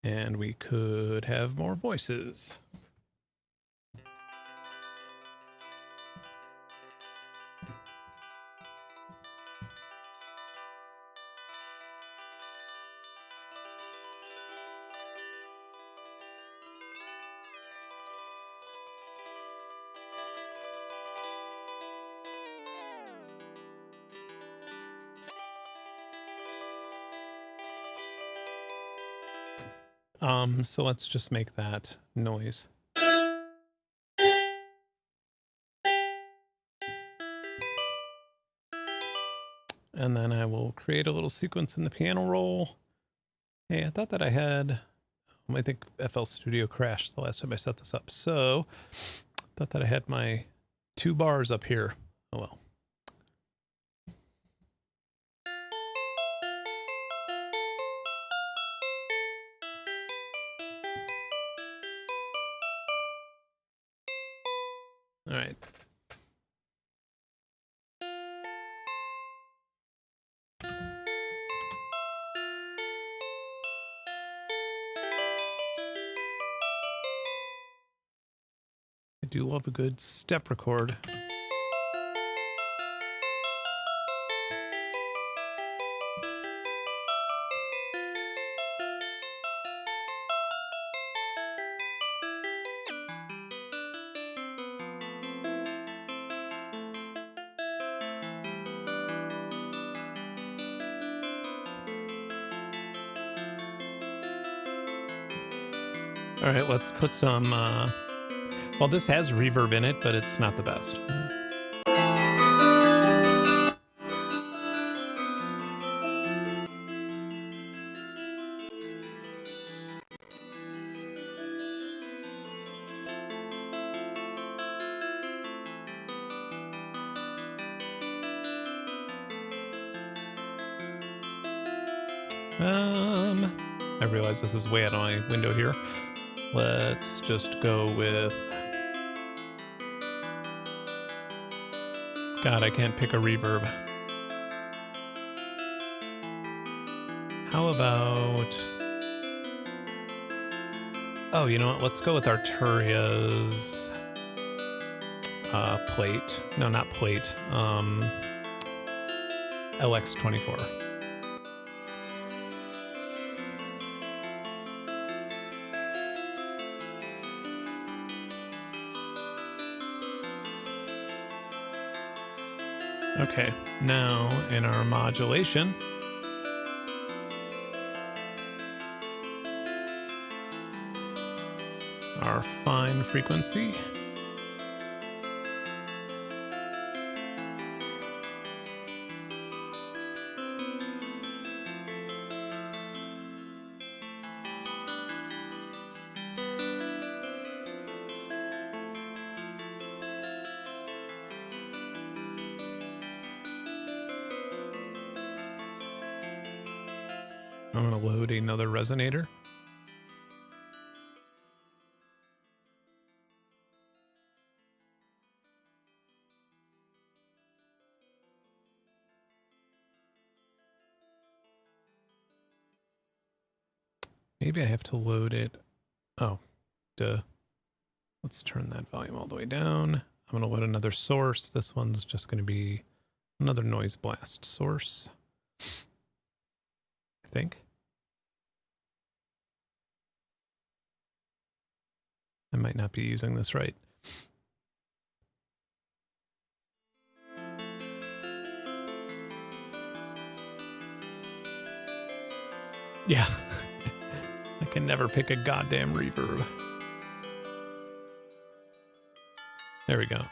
And we could have more voices. So let's just make that noise. And then I will create a little sequence in the piano roll. Hey, I thought that I had, I think FL Studio crashed the last time I set this up. So I thought that I had my 2 bars up here. Oh well. All right. I do love a good step record. All right, let's put some, well, this has reverb in it, but it's not the best. I realize this is way out of my window here. Let's just go with... God, I can't pick a reverb. How about... Oh, you know what? Let's go with Arturia's plate. No, not plate. LX24. Okay, now in our modulation, our fine frequency. I'm going to load another resonator. Maybe I have to load it. Oh, duh. Let's turn that volume all the way down. I'm going to load another source. This one's just going to be another noise blast source, I think. I might not be using this right. Yeah. I can never pick a goddamn reverb. There we go.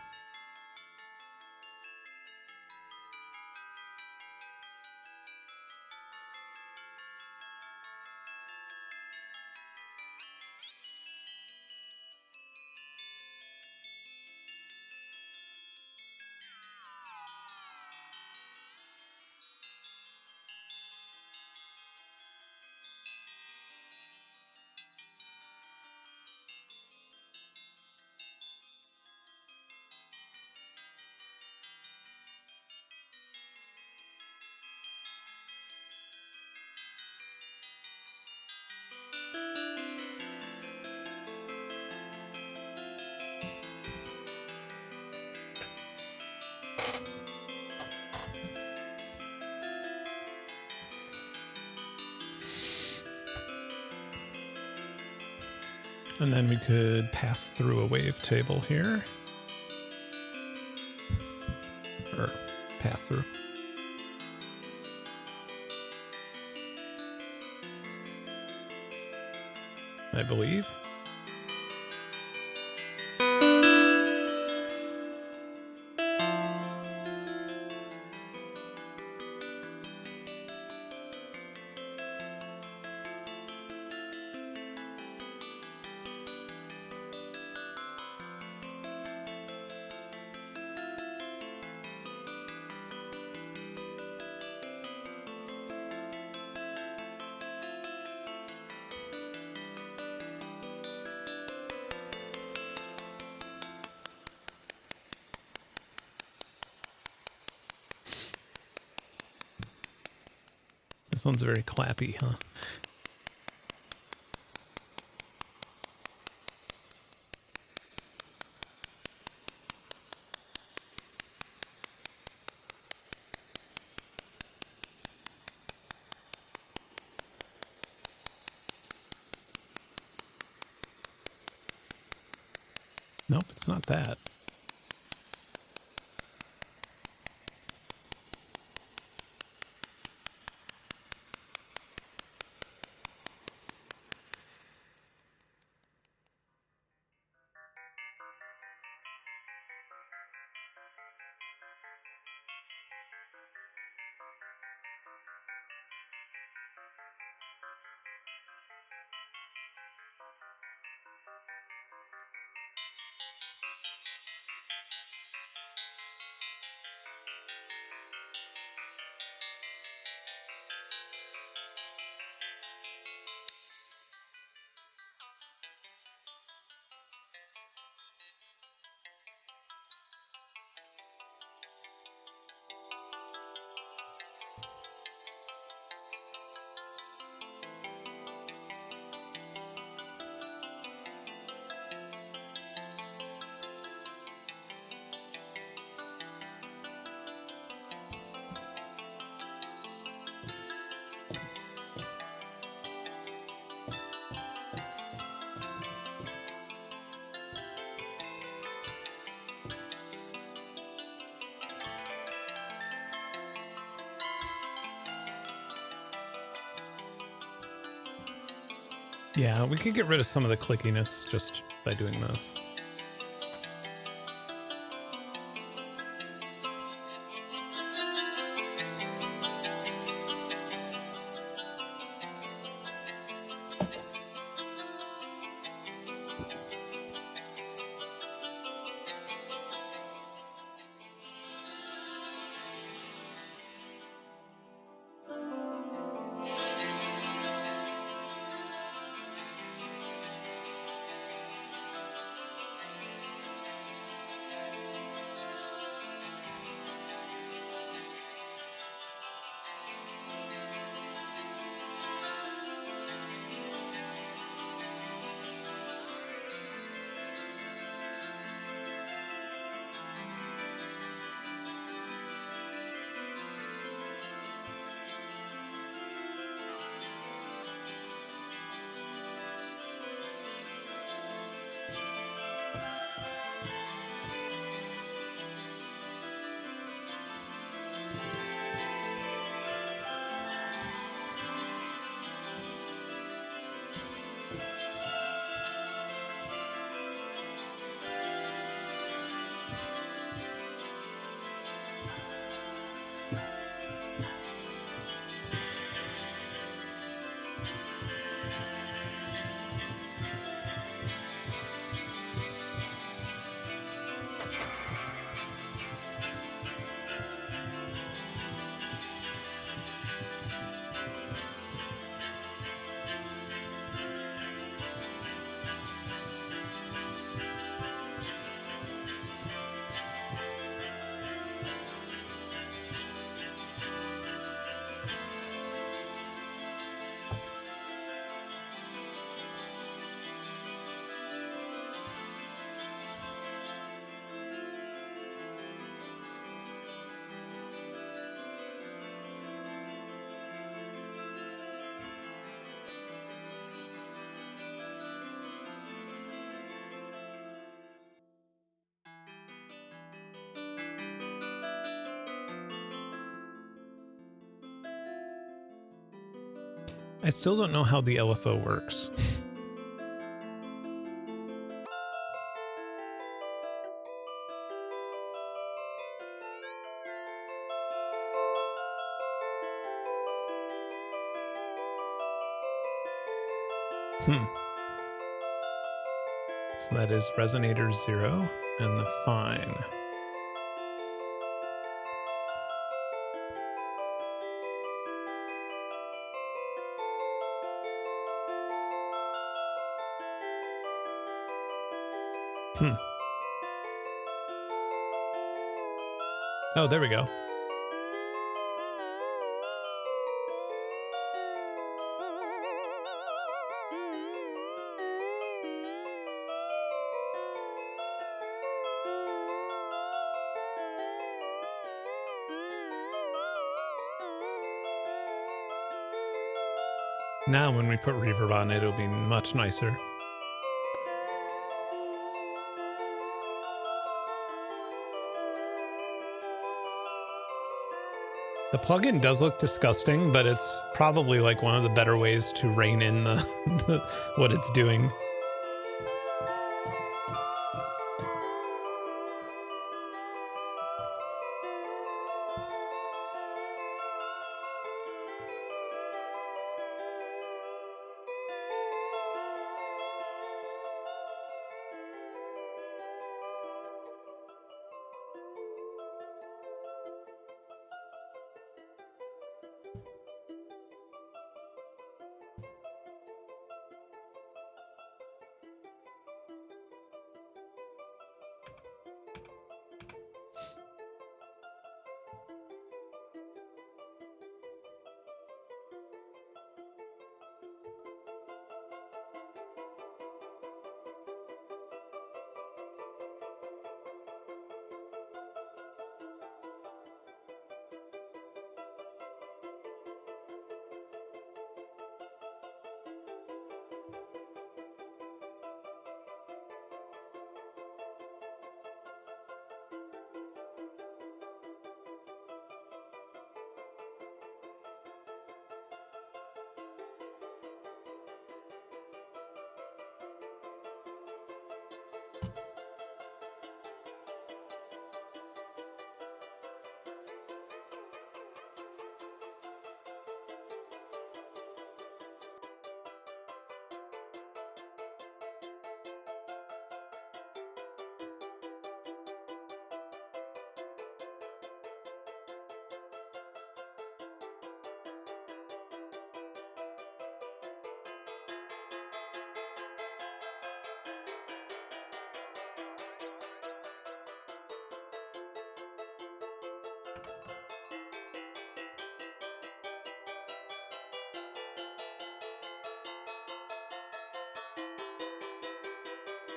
And then we could pass through a wavetable here. Or pass through. I believe. This one's very clappy, huh? Nope, it's not that. Yeah, we could get rid of some of the clickiness just by doing this. I still don't know how the LFO works. So that is resonator 0 and the fine. Oh, there we go. Now when we put reverb on it, it'll be much nicer. The plugin does look disgusting, but it's probably like one of the better ways to rein in the what it's doing.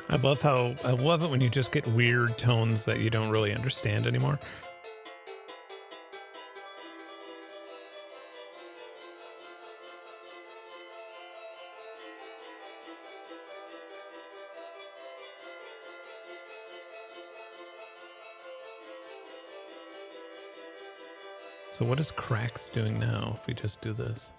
I love it when you just get weird tones that you don't really understand anymore. So what is cracks doing now if we just do this?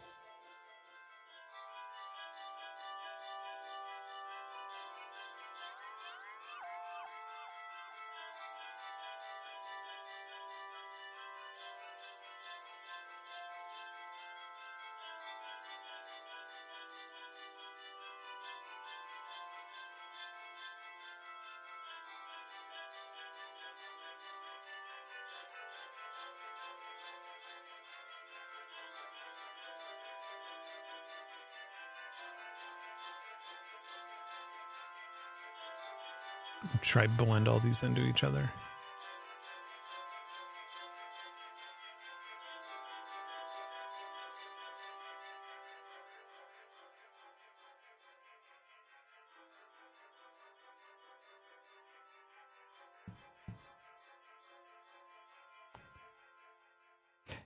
Try blend all these into each other.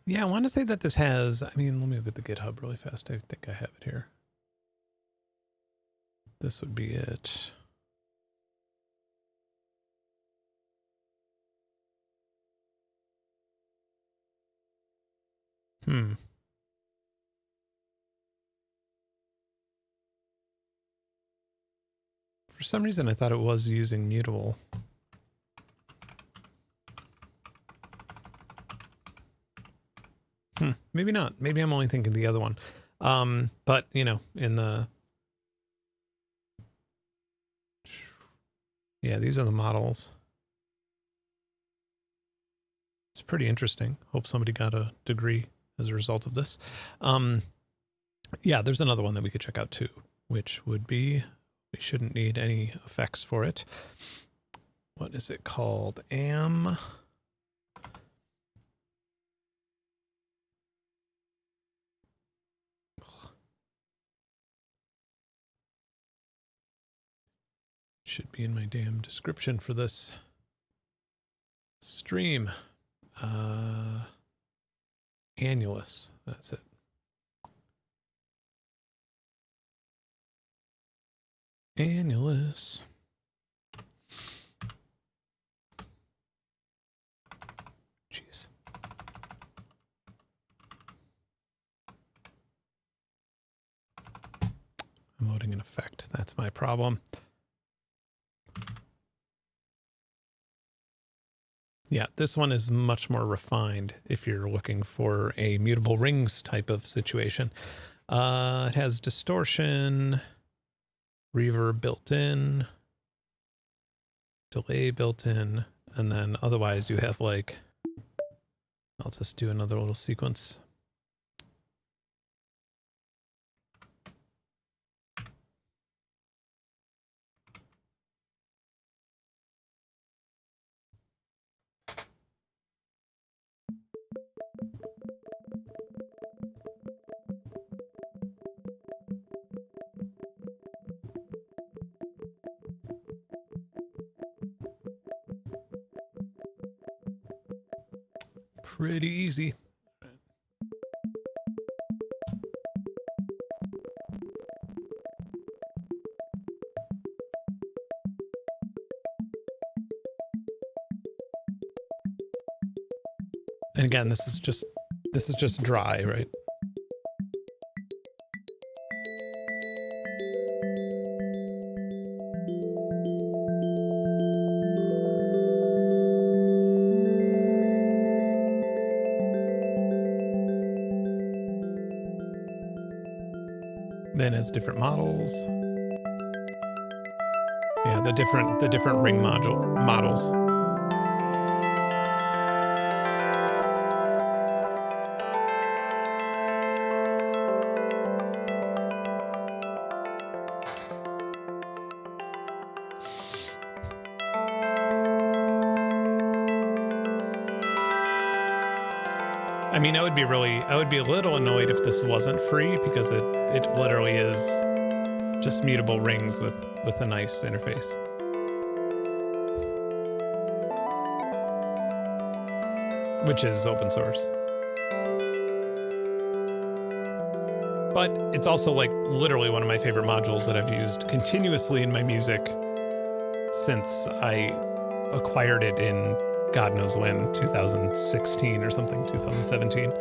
Yeah, I want to say that this has, I mean, let me look at the GitHub really fast. I think I have it here. This would be it. For some reason, I thought it was using mutable. Maybe not. Maybe I'm only thinking the other one. But, you know, in the... Yeah, these are the models. It's pretty interesting. Hope somebody got a degree as a result of this. Yeah, there's another one that we could check out too, which would be, we shouldn't need any effects for it. What is it called? Should be in my damn description for this stream. Annulus, that's it. Annulus. Jeez. I'm loading an effect. That's my problem. Yeah, this one is much more refined if you're looking for a mutable rings type of situation. It has distortion, reverb built in, delay built in, and then otherwise you have like, I'll just do another little sequence. Pretty easy. And again, this is just dry, right? Then has different models. Yeah, the different ring models. I mean, I would be a little annoyed if this wasn't free, because it literally is just mutable rings with a nice interface. which is open source. But it's also like literally one of my favorite modules that I've used continuously in my music since I acquired it in God knows when, 2016 or something, 2017.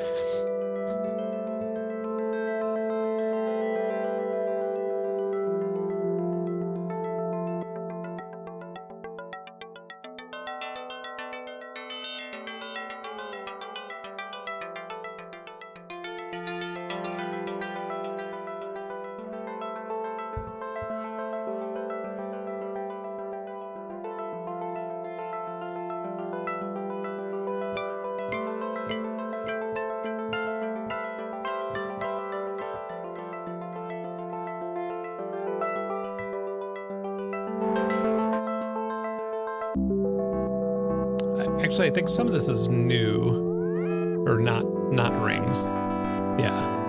Actually, I think some of this is new, or not rings. Yeah.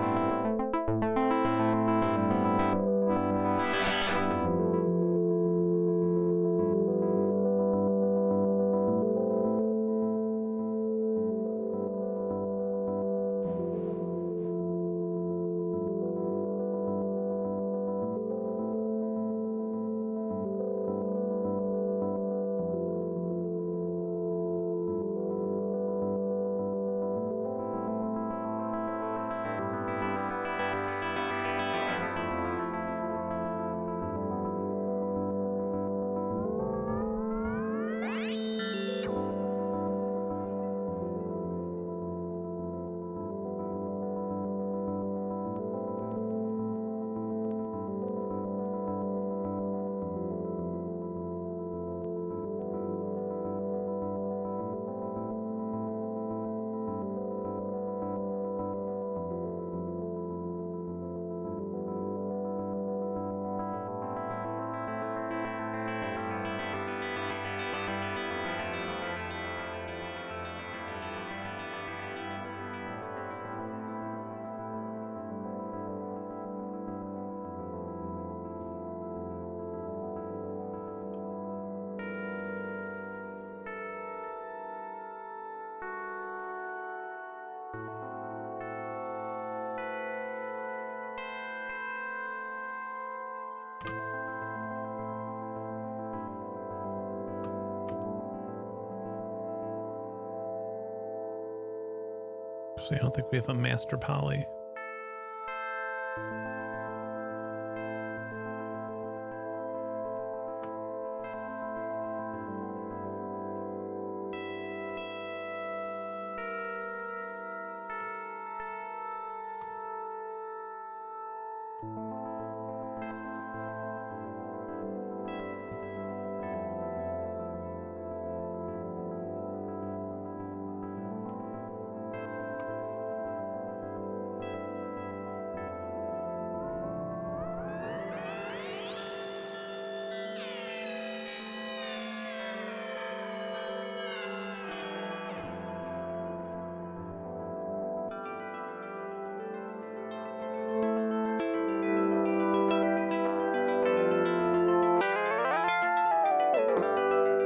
Actually, I don't think we have a master poly.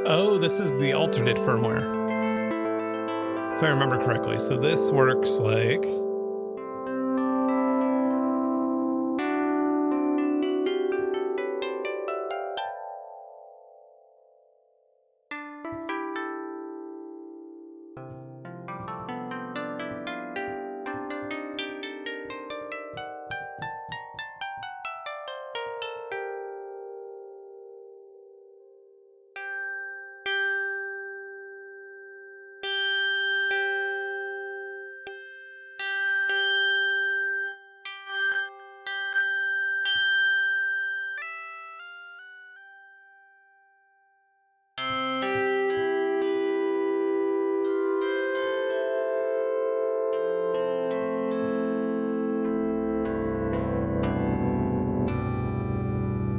Oh, this is the alternate firmware, if I remember correctly. So this works like...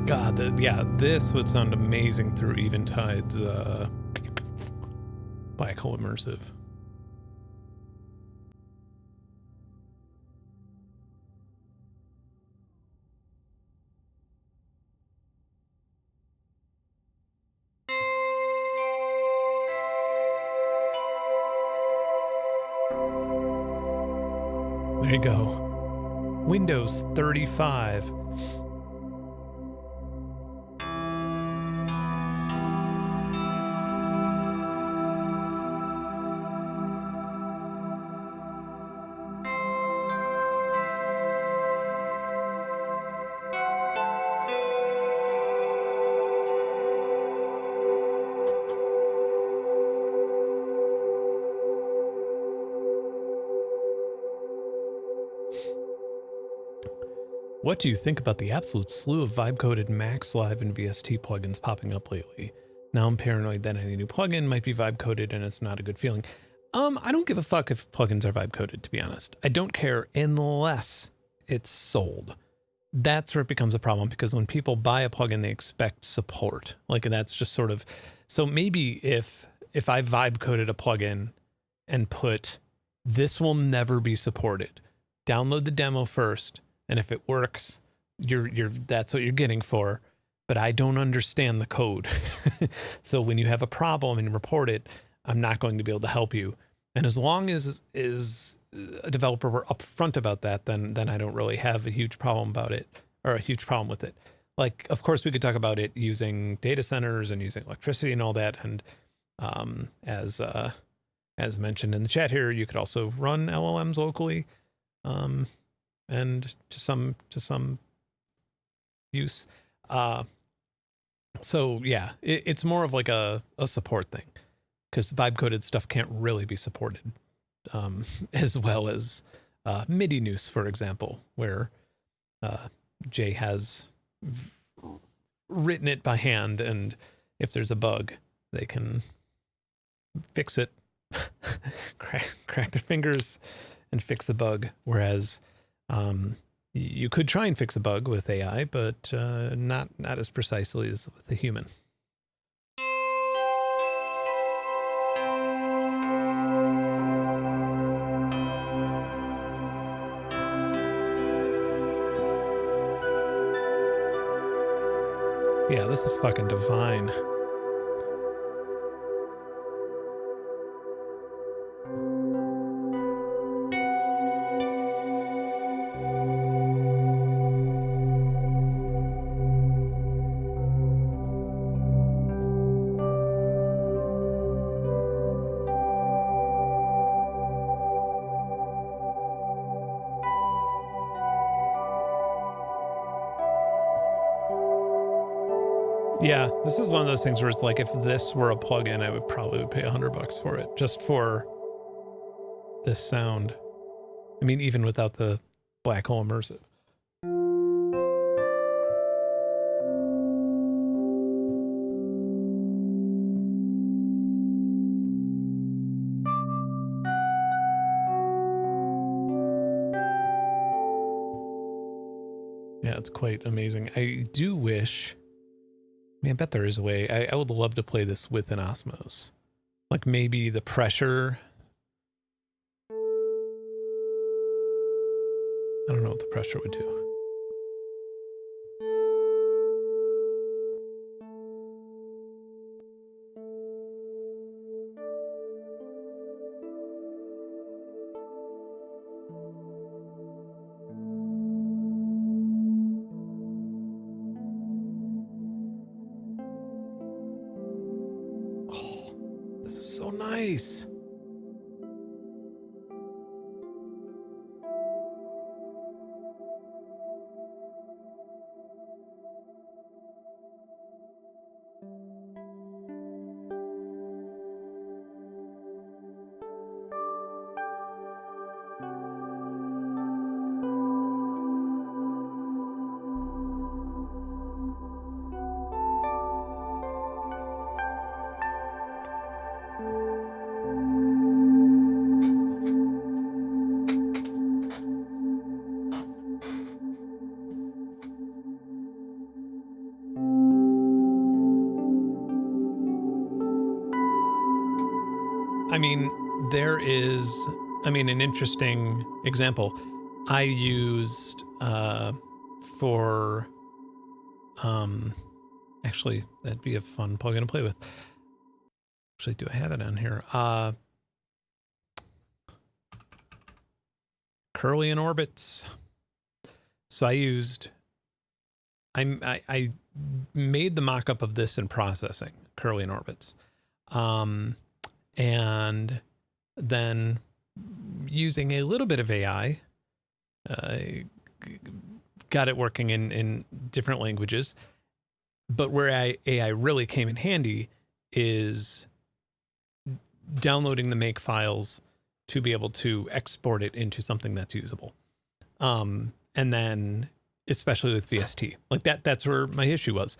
God, yeah, this would sound amazing through Eventide's Black Hole Immersive. There you go. Windows 35. What do you think about the absolute slew of vibe-coded Max Live and VST plugins popping up lately? Now I'm paranoid that any new plugin might be vibe-coded and it's not a good feeling. I don't give a fuck if plugins are vibe-coded, to be honest. I don't care unless it's sold. That's where it becomes a problem, because when people buy a plugin, they expect support. Like, that's just sort of... So maybe if I vibe-coded a plugin and put, this will never be supported, download the demo first, and if it works, that's what you're getting for. But I don't understand the code. So when you have a problem and you report it, I'm not going to be able to help you. And as long as a developer were upfront about that, then I don't really have a huge problem about it, or a huge problem with it. Like, of course, we could talk about it using data centers and using electricity and all that. And as mentioned in the chat here, you could also run LLMs locally. And to some use. So yeah, it's more of like a support thing, because vibe-coded stuff can't really be supported, as well as MIDI noose, for example, where Jay has written it by hand, and if there's a bug, they can fix it, crack their fingers and fix the bug, whereas you could try and fix a bug with AI, but not as precisely as with a human. Yeah, this is fucking divine. Yeah, this is one of those things where it's like, if this were a plugin, I would probably pay $100 for it, just for this sound. I mean, even without the black hole immersive. Yeah, it's quite amazing. I do wish... I mean, I bet there is a way. I would love to play this with an Osmos. Like, maybe the pressure... I don't know what the pressure would do. Oh, this is so nice. I mean, there is, an interesting example. I used for, actually, that'd be a fun plugin to play with. Actually, do I have it on here? Curly in orbits. So I made the mock-up of this in processing, curly in orbits. And then using a little bit of AI, got it working in different languages. But where AI really came in handy is downloading the make files to be able to export it into something that's usable. And then, especially with VST, like that's where my issue was.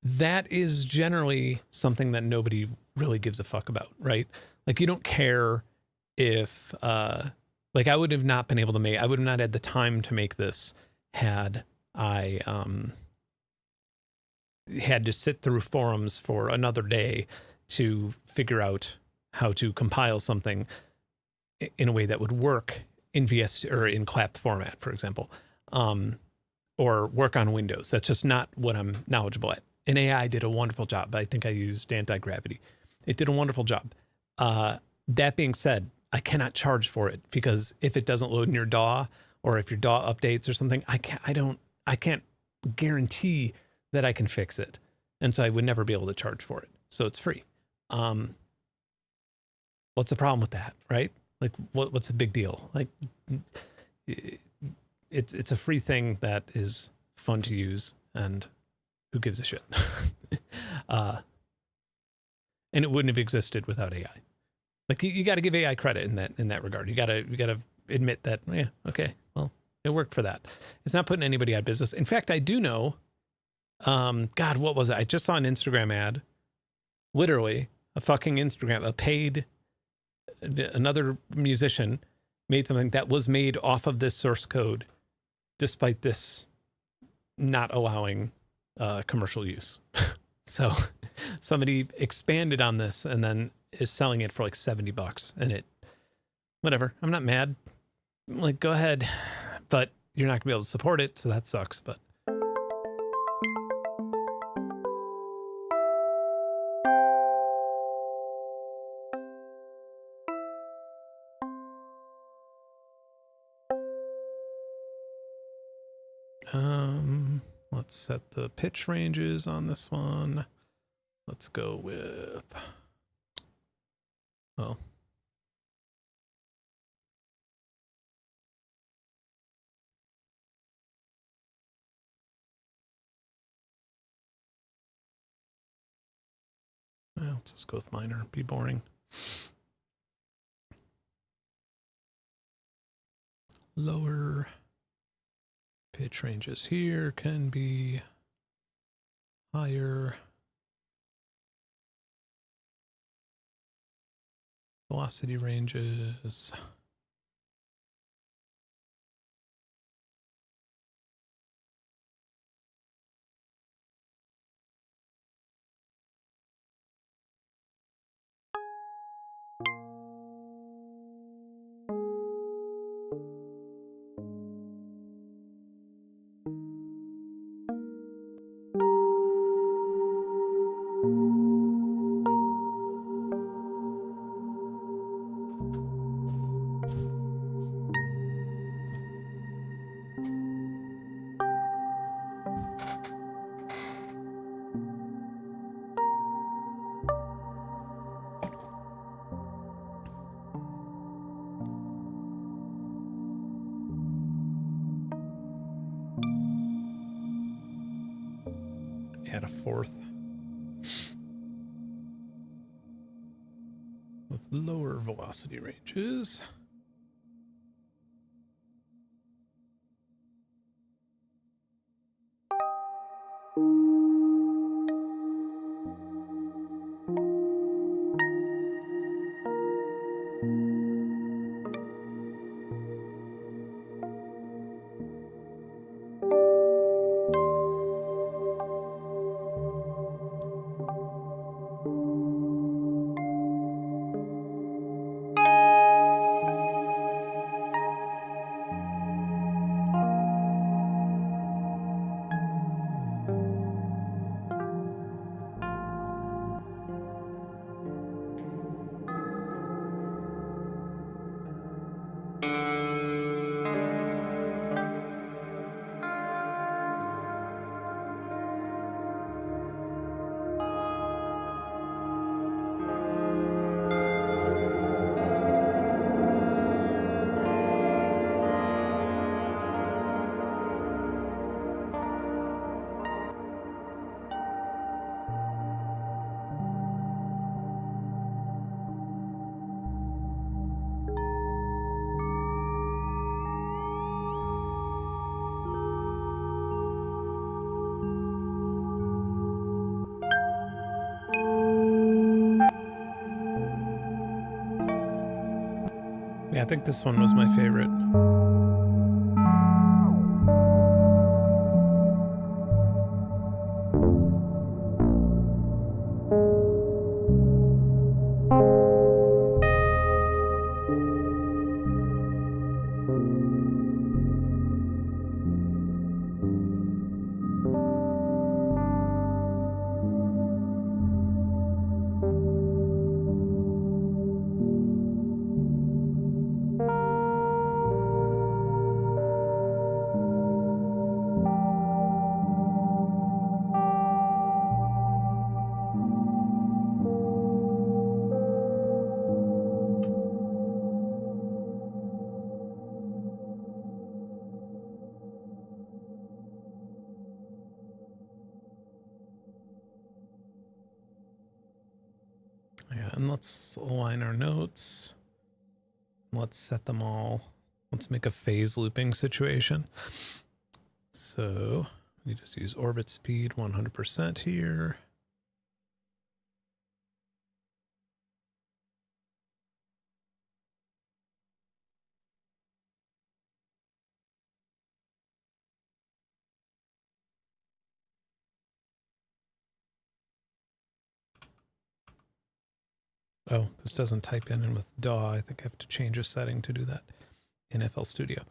That is generally something that nobody really gives a fuck about, right? Like you don't care if, like I would have not been able to I would have not had the time to make this had I, had to sit through forums for another day to figure out how to compile something in a way that would work in VST or in clap format, for example, or work on Windows. That's just not what I'm knowledgeable at. And AI did a wonderful job. I think I used anti-gravity. It did a wonderful job. That being said, I cannot charge for it because if it doesn't load in your DAW or if your DAW updates or something, I can't guarantee that I can fix it. And so I would never be able to charge for it. So it's free. What's the problem with that, right? Like what's the big deal? Like it's a free thing that is fun to use and who gives a shit? And it wouldn't have existed without AI. Like you got to give AI credit in that regard. You got to admit that, yeah, okay, well, it worked for that. It's not putting anybody out of business. In fact, I do know, God, what was it? I just saw an Instagram ad, literally a fucking Instagram, another musician made something that was made off of this source code, despite this not allowing commercial use. So somebody expanded on this and then is selling it for like $70 and whatever. I'm not mad. Like, go ahead, but you're not gonna be able to support it. So that sucks, but. Let's set the pitch ranges on this one. Let's go with, well, let's just go with minor, be boring. Lower pitch ranges here can be higher. Velocity ranges. Add a fourth with lower velocity ranges. Yeah, I think this one was my favorite. Yeah, and let's align our notes. Let's set them all. Let's make a phase looping situation. So we just use orbit speed 100% here. Oh, this doesn't type in with DAW. I think I have to change a setting to do that in FL Studio.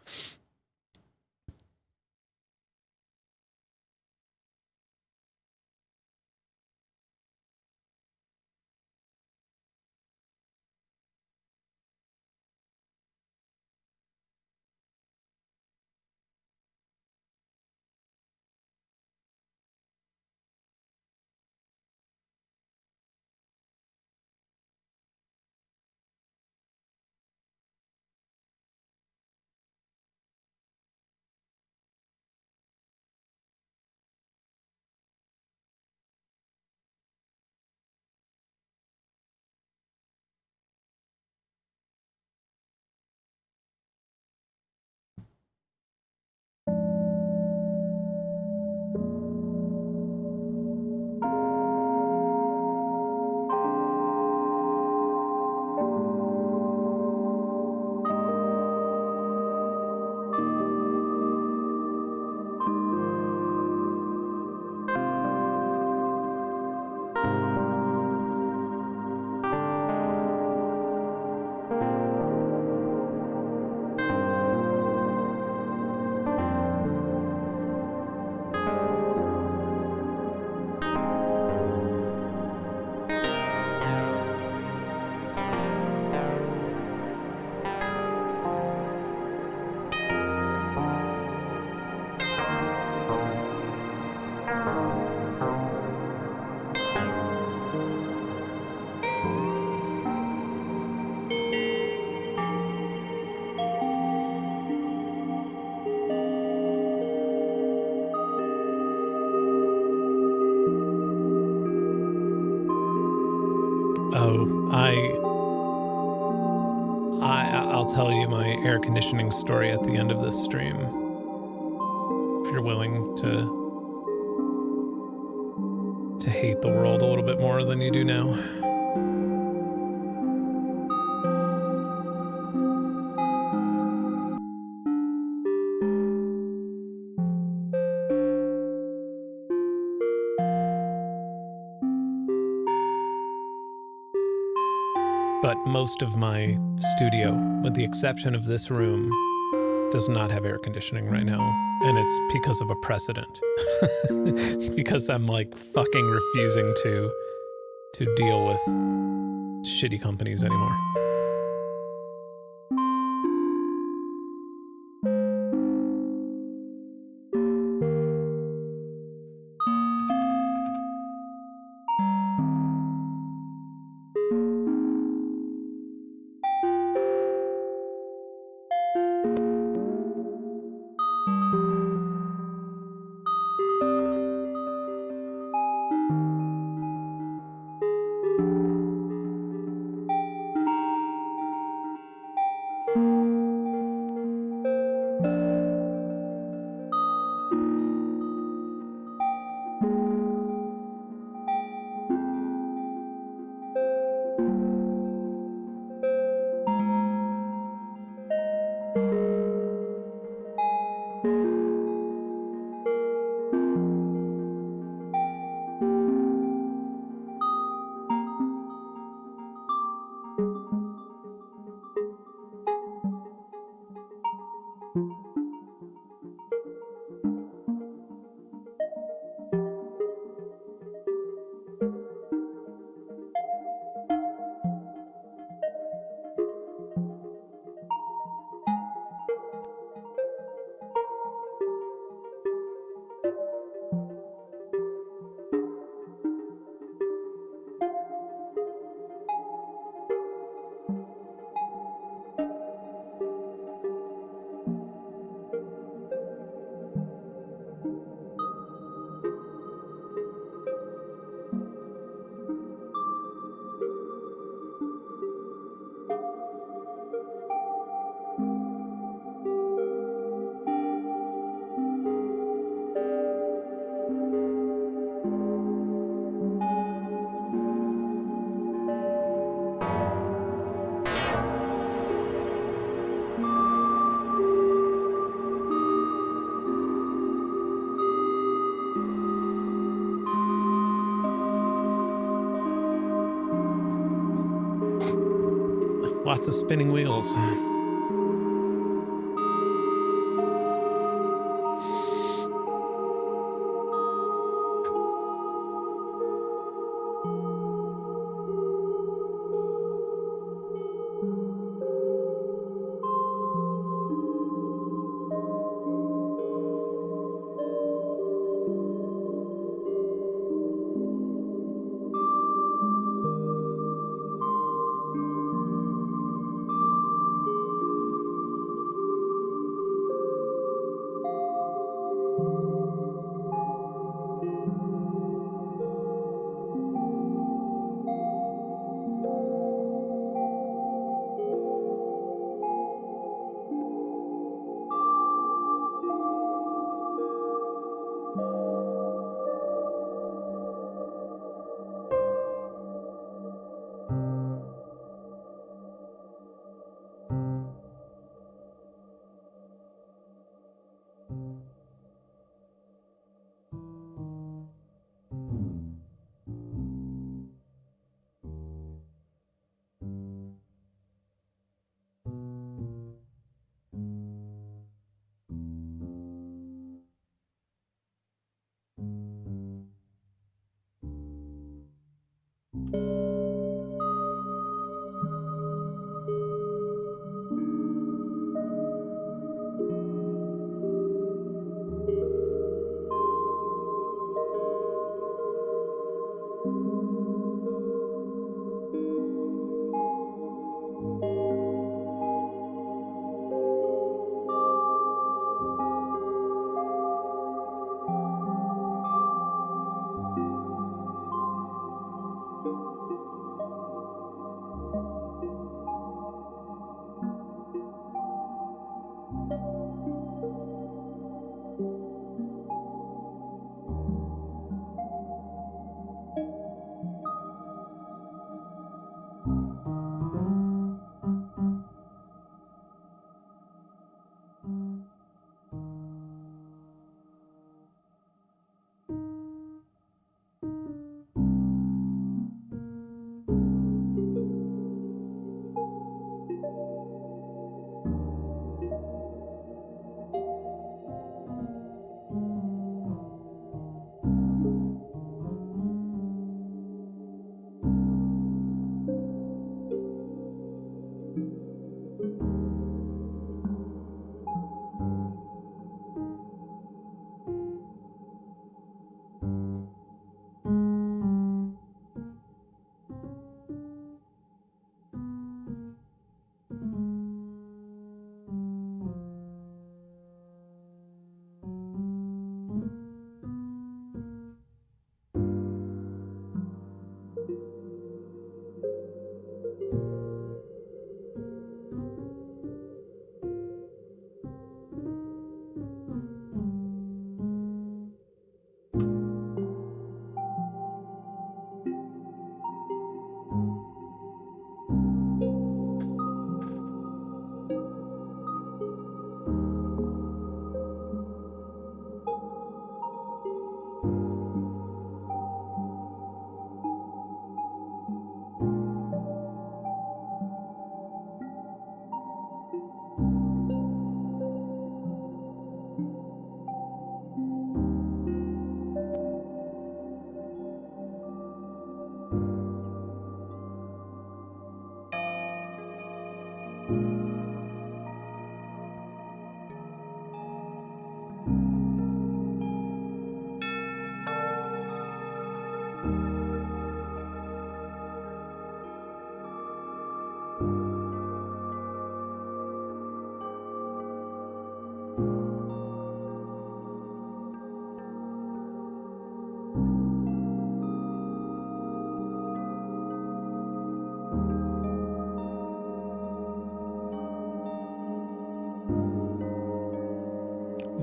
Oh, I'll tell you my air conditioning story at the end of this stream. If you're willing to hate the world a little bit more than you do now. But most of my studio, with the exception of this room, does not have air conditioning right now. And it's because of a precedent. It's because I'm like fucking refusing to deal with shitty companies anymore. Lots of spinning wheels.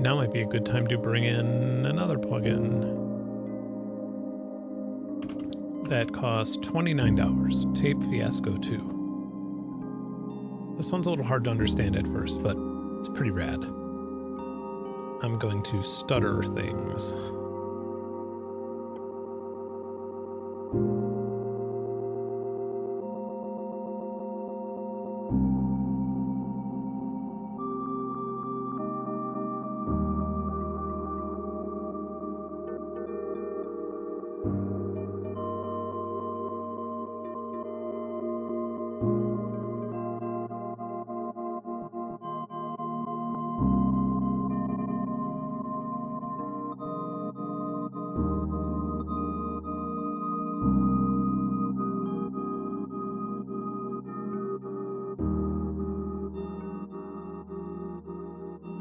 Now might be a good time to bring in another plugin that costs $29. Tape Fiasco 2. This one's a little hard to understand at first, but it's pretty rad. I'm going to stutter things.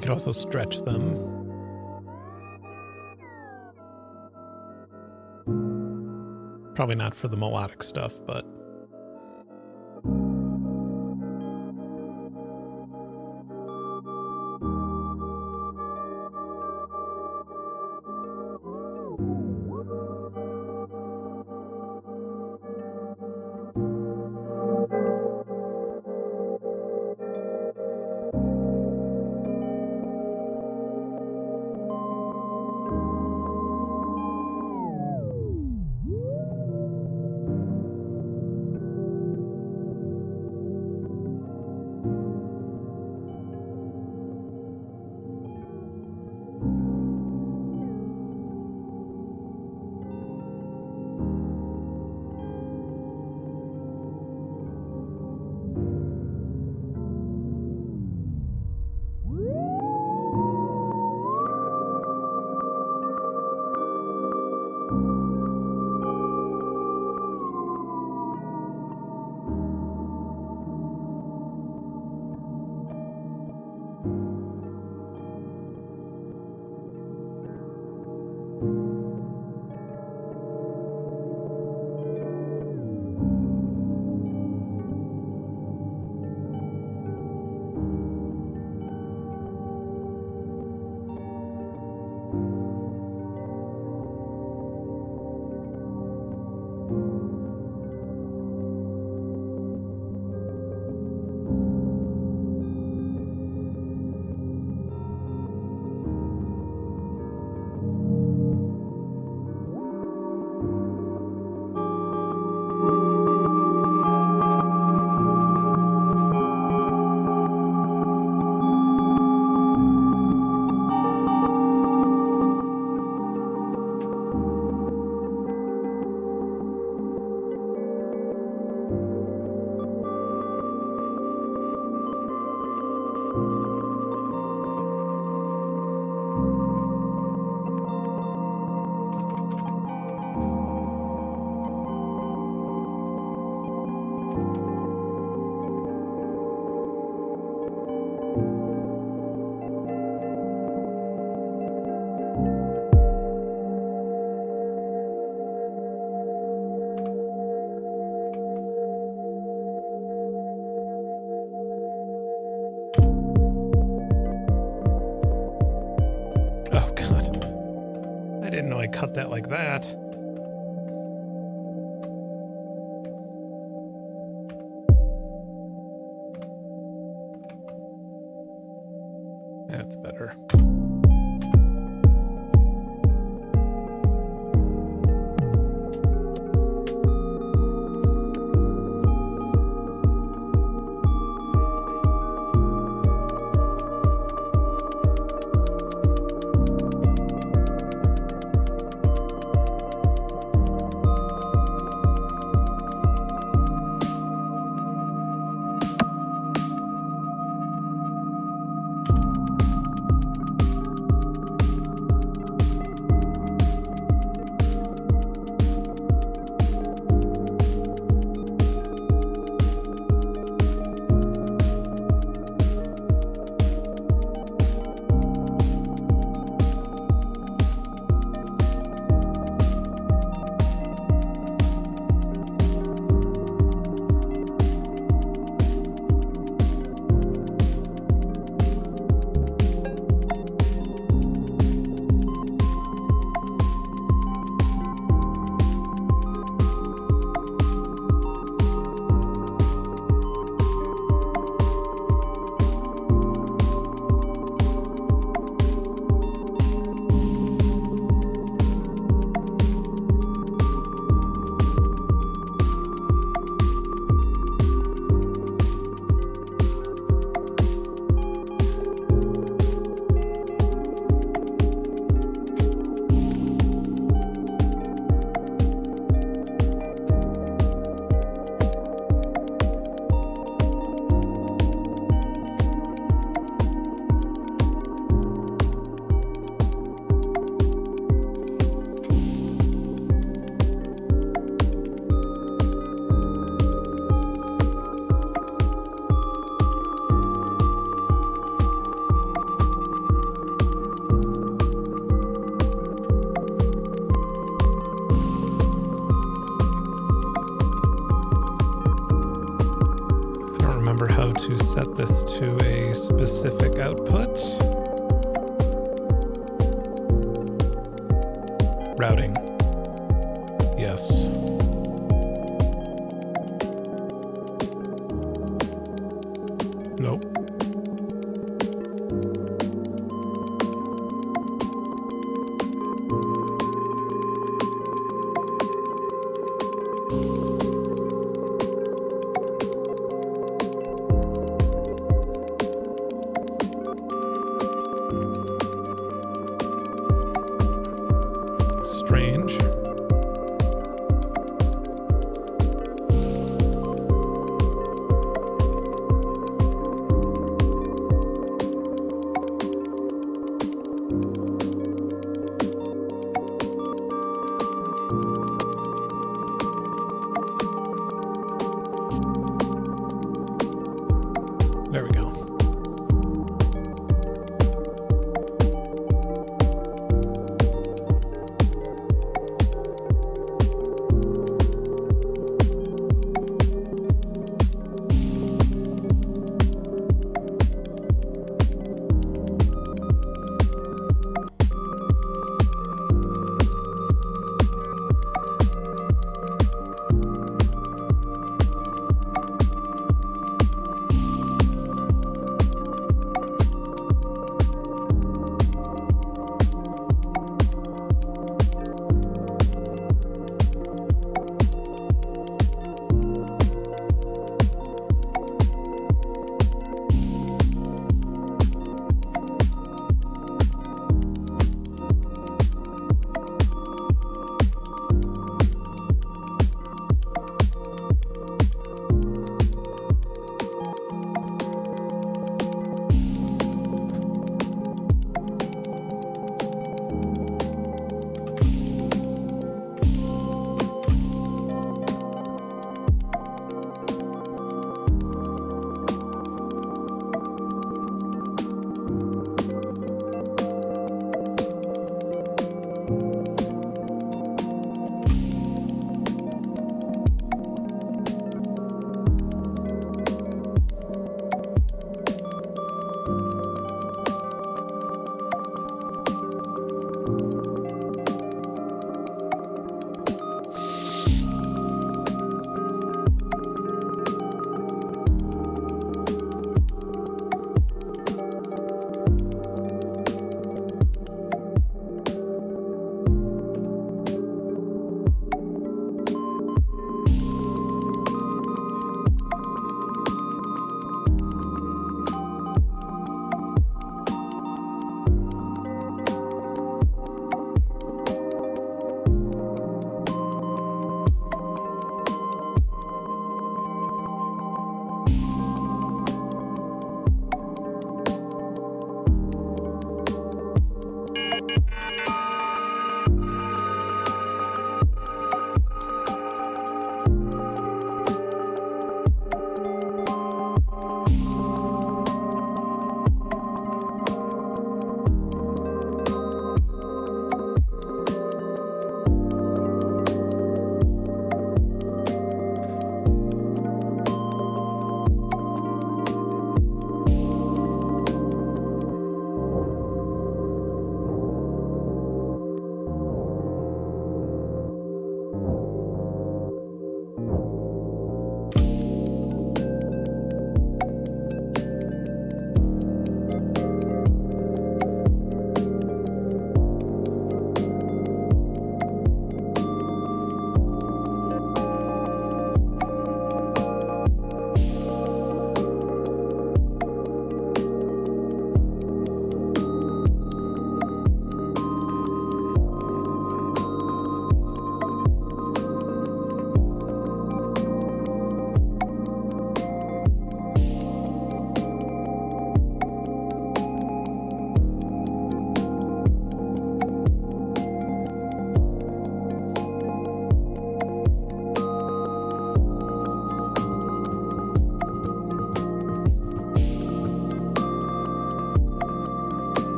I could also stretch them. Probably not for the melodic stuff, but... Oh, God. I didn't know I cut that like that. That's better. to set this to a specific output. Routing. Yes. Nope. Strange. There we go.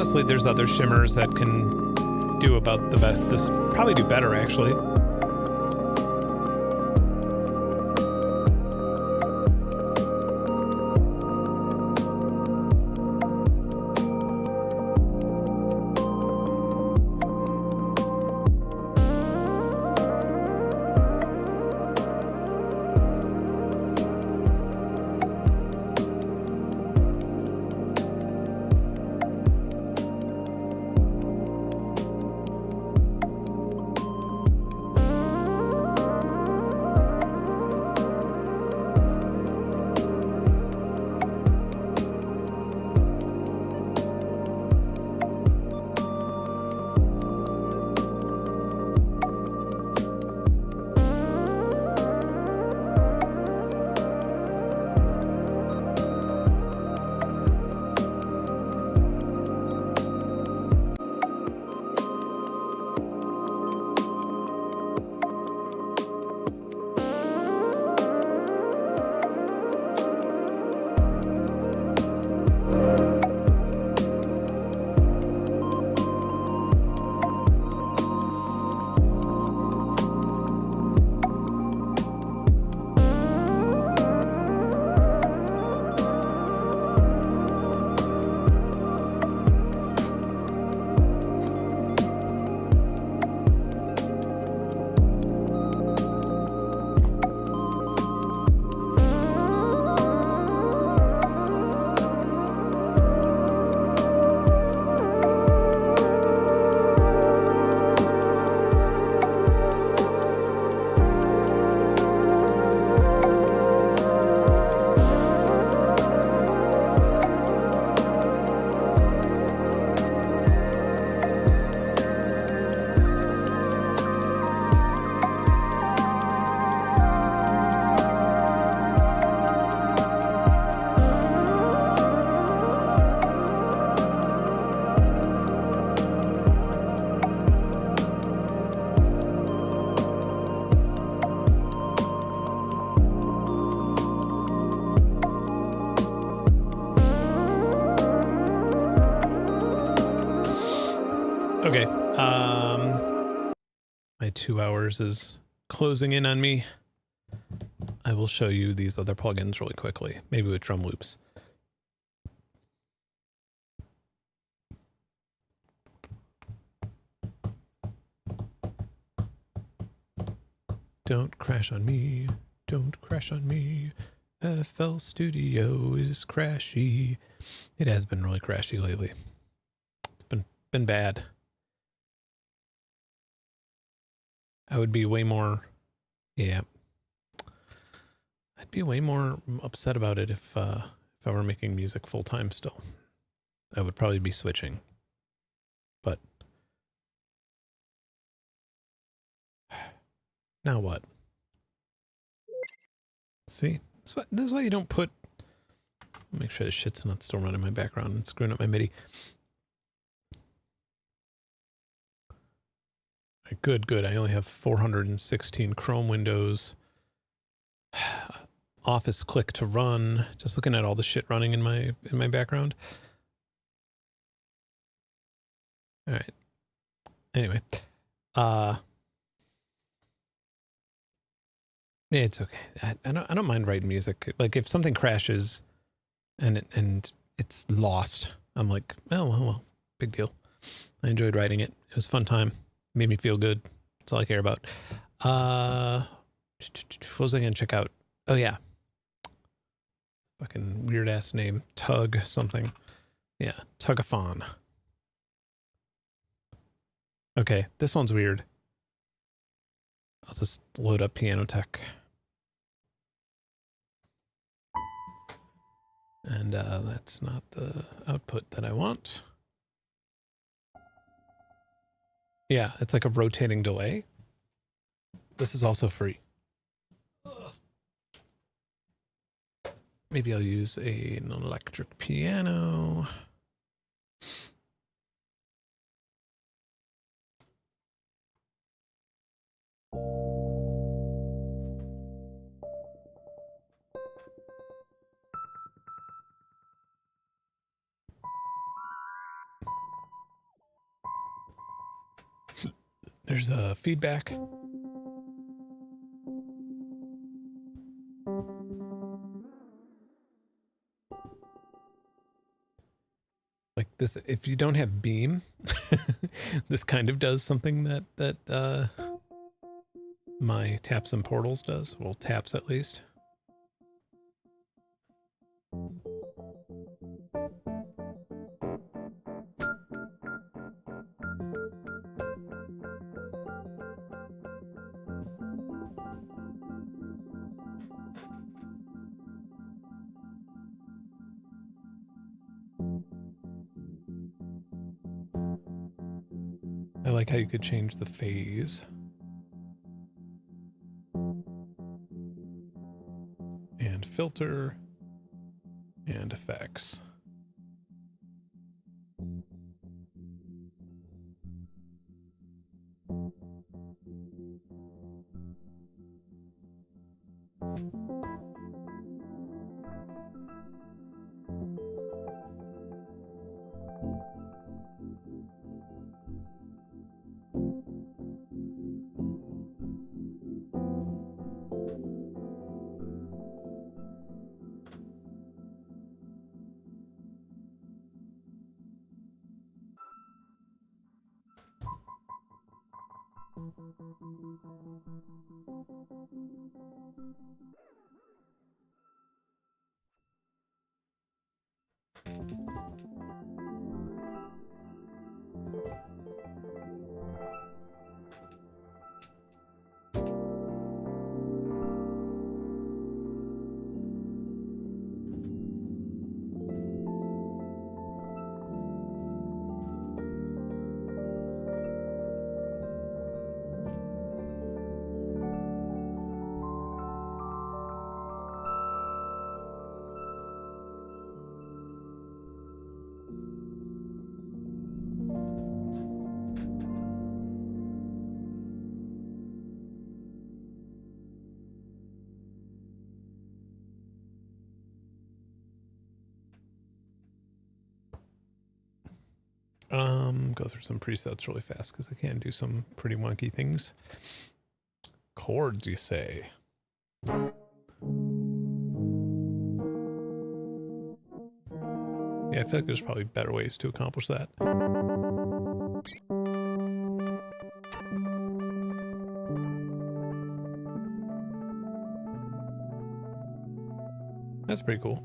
honestly, there's other shimmers that can do about the best. This probably do better, actually. Okay. My 2 hours is closing in on me. I will show you these other plugins really quickly, maybe with drum loops. Don't crash on me. Don't crash on me. FL Studio is crashy. It has been really crashy lately. It's been bad. I would be way more, yeah. I'd be way more upset about it if I were making music full time still. I would probably be switching. But now what? See? This is why you don't put... Make sure this shit's not still running in my background and screwing up my MIDI. Good, good. I only have 416 Chrome windows. Office click to run. Just looking at all the shit running in my background. All right. Anyway, it's okay. I don't mind writing music. Like if something crashes and it's lost, I'm like, oh well, big deal. I enjoyed writing it. It was a fun time. Made me feel good. That's all I care about. What was I gonna check out? Oh yeah. Fucking weird ass name. Tug something. Yeah, Tugathon. Okay, this one's weird. I'll just load up Piano Tech. And that's not the output that I want. Yeah, it's like a rotating delay. This is also free. Maybe I'll use an electric piano. There's feedback. Like this, if you don't have beam, this kind of does something that my taps and portals does. Well, taps at least. I like how you could change the phase. And filter. And effects. Go through some presets really fast because I can do some pretty wonky things. Chords, you say? Yeah, I feel like there's probably better ways to accomplish that. That's pretty cool.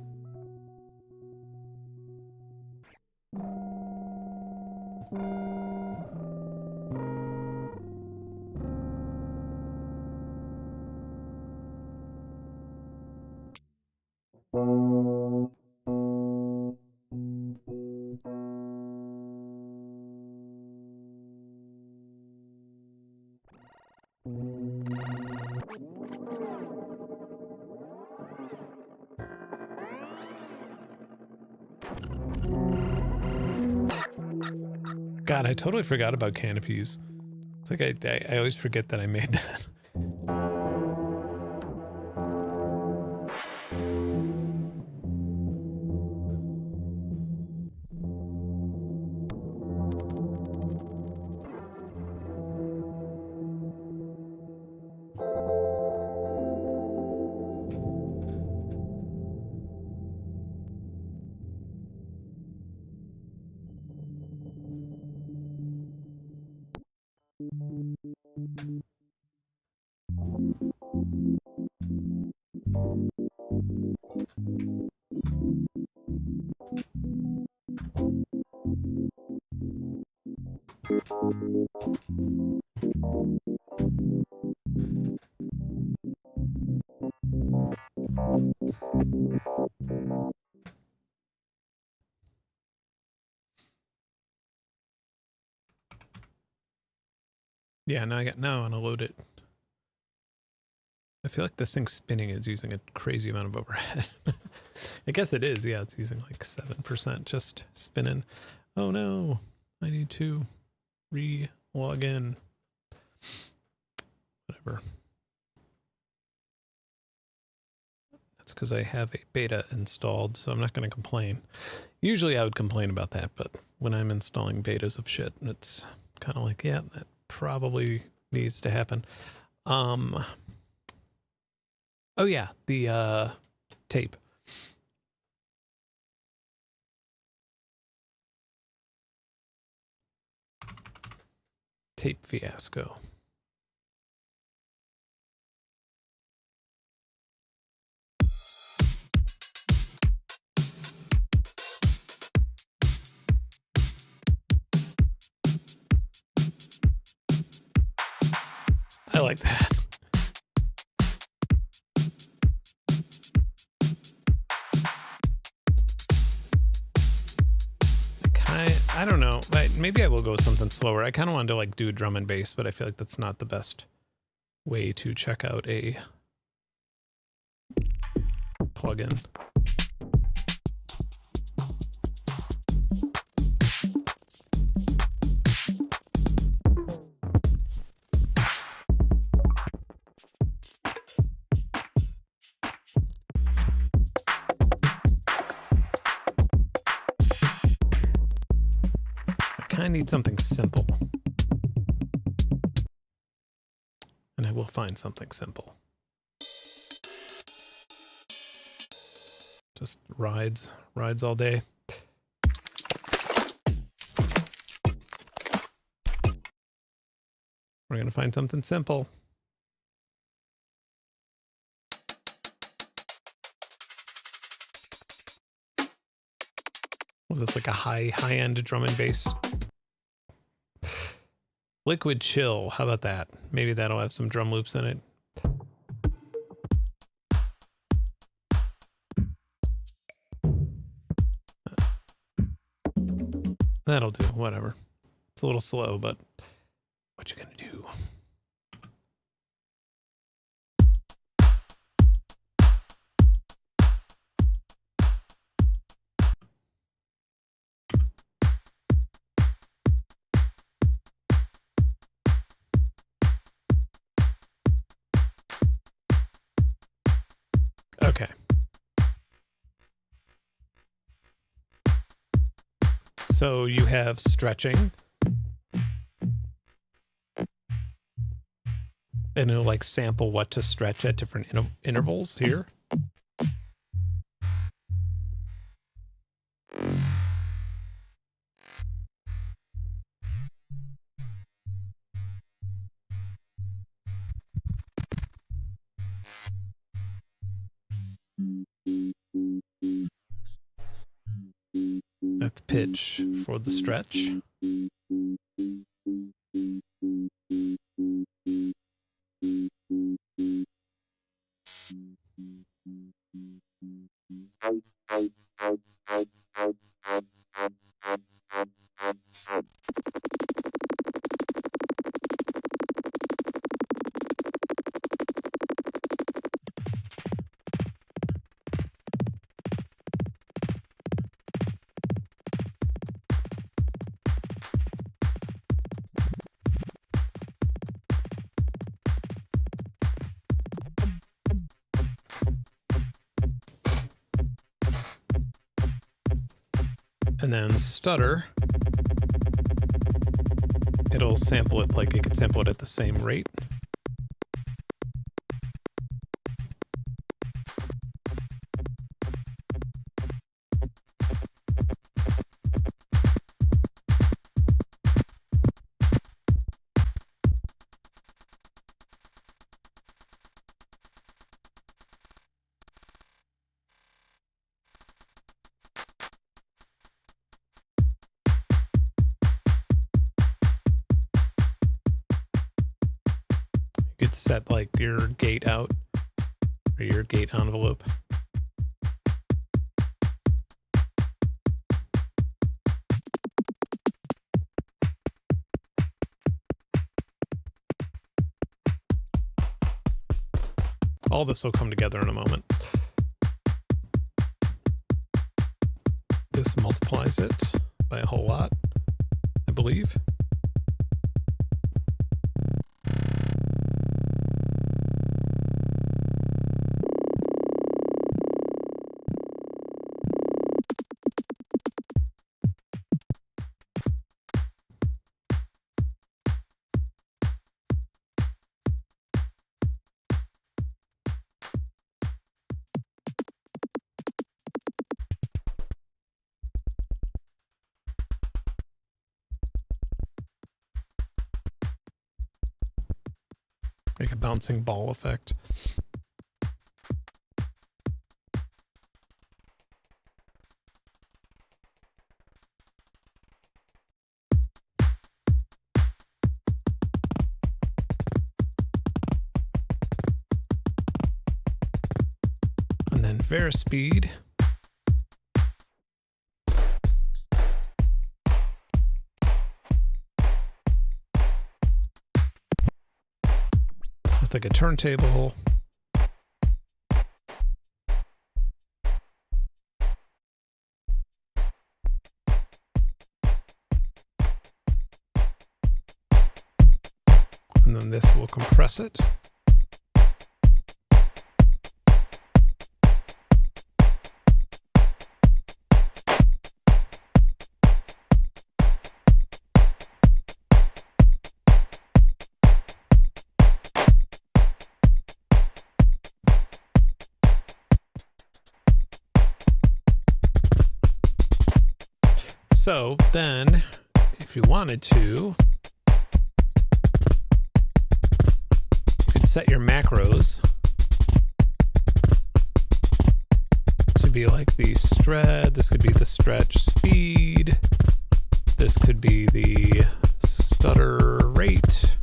God, I totally forgot about canopies. It's like I always forget that I made that. Yeah, now I want to load it. I feel like this thing spinning is using a crazy amount of overhead. I guess it is. Yeah, it's using like 7% just spinning. Oh no, I need to re-log in. Whatever. That's because I have a beta installed, so I'm not going to complain. Usually I would complain about that, but when I'm installing betas of shit, it's kind of like, yeah, probably needs to happen. Oh yeah, the tape. Tape fiasco. I like that. I don't know. Maybe I will go with something slower. I kind of wanted to like do drum and bass, but I feel like that's not the best way to check out a plugin. I need something simple. And I will find something simple. Just rides all day. We're going to find something simple. Was this like a high-end drum and bass? Liquid chill, how about that? Maybe that'll have some drum loops in it. That'll do, whatever. It's a little slow, but what you gonna do? Okay. So you have stretching. And it'll like sample what to stretch at different intervals here. That's pitch for the stretch. And then stutter, it'll sample it like it could sample it at the same rate. You could set like your gate out or your gate envelope. All this will come together in a moment. This multiplies it by a whole lot, I believe. Like a bouncing ball effect. And then Verispeed. It's like a turntable. And then this will compress it. So then, if you wanted to, you could set your macros to be like the stretch. This could be the stretch speed. This could be the stutter rate.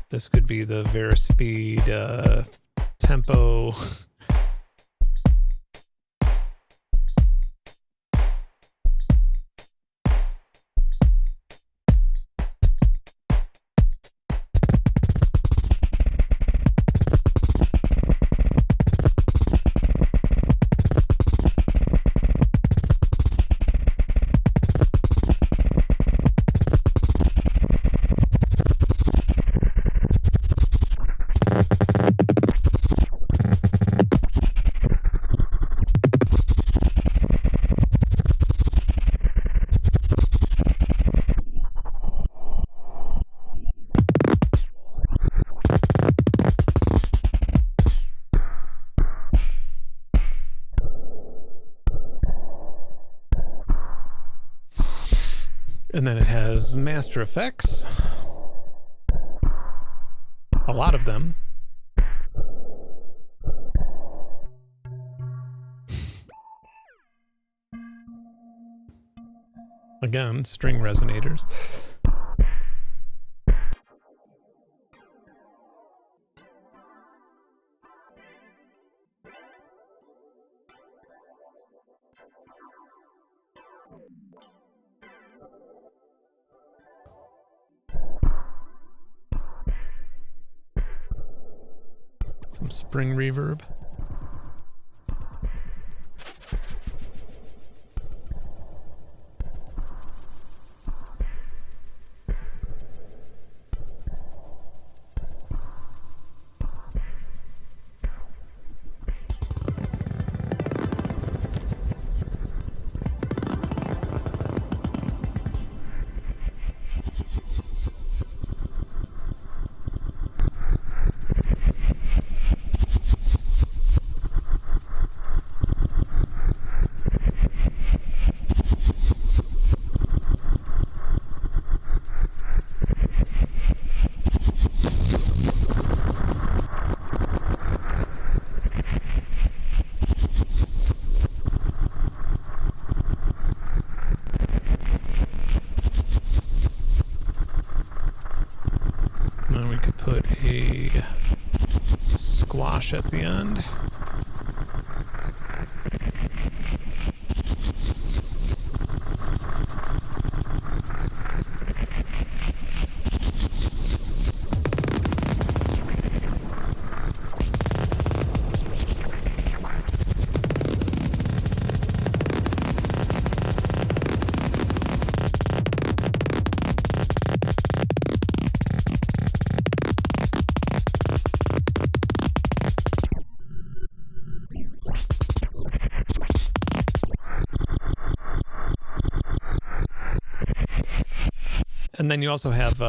This could be the Verispeed tempo. And then it has master effects. A lot of them. Again, string resonators. Some spring reverb. Then we could put a squash at the end. And then you also have,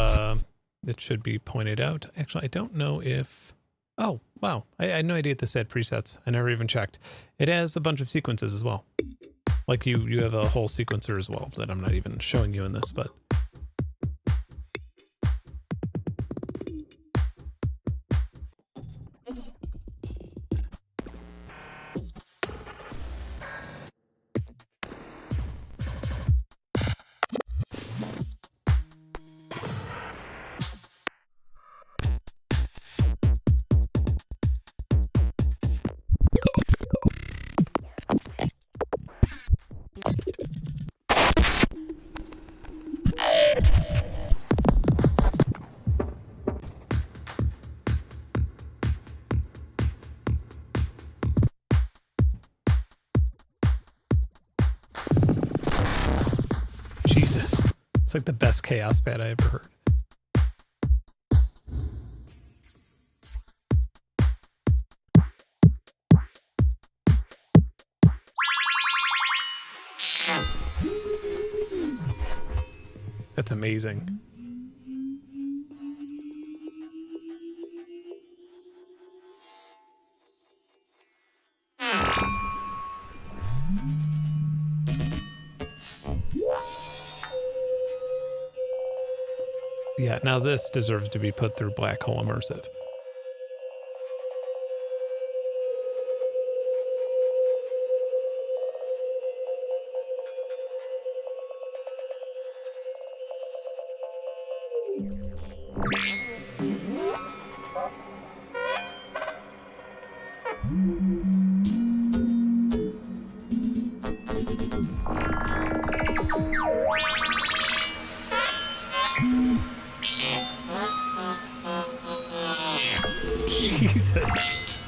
it should be pointed out. Actually, I don't know if, oh, wow. I had no idea this had presets. I never even checked. It has a bunch of sequences as well. Like you have a whole sequencer as well that I'm not even showing you in this, but like the best chaos pad I ever heard. That's amazing. Yeah, now this deserves to be put through Black Hole Immersive. Jesus.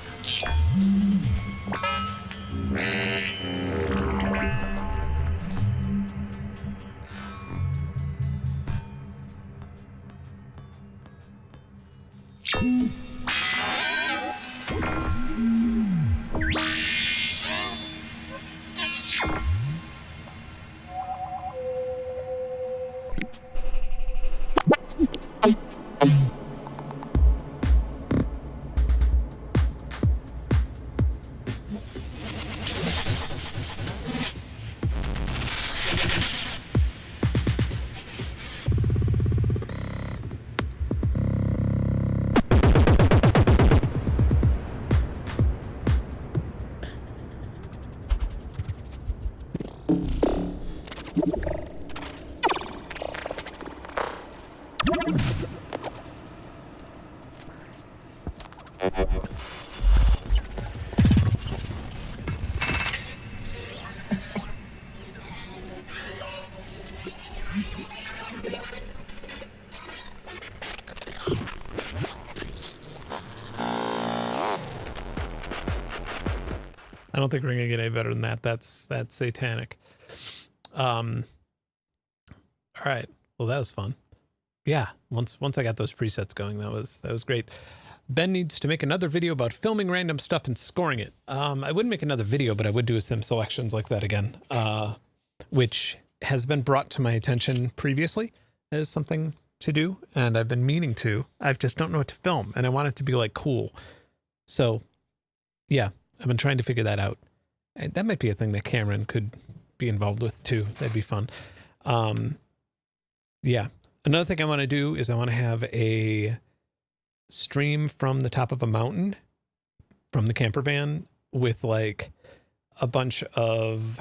I don't think we're gonna get any better than that. That's satanic. All right. Well, that was fun. Yeah. Once I got those presets going, that was great. Ben needs to make another video about filming random stuff and scoring it. I wouldn't make another video, but I would do a sim selections like that again, which has been brought to my attention previously as something to do, and I've been meaning to. I just don't know what to film, and I want it to be like cool. So, yeah, I've been trying to figure that out. And that might be a thing that Cameron could be involved with too. That'd be fun. Yeah. Another thing I want to do is I want to have a stream from the top of a mountain from the camper van with like a bunch of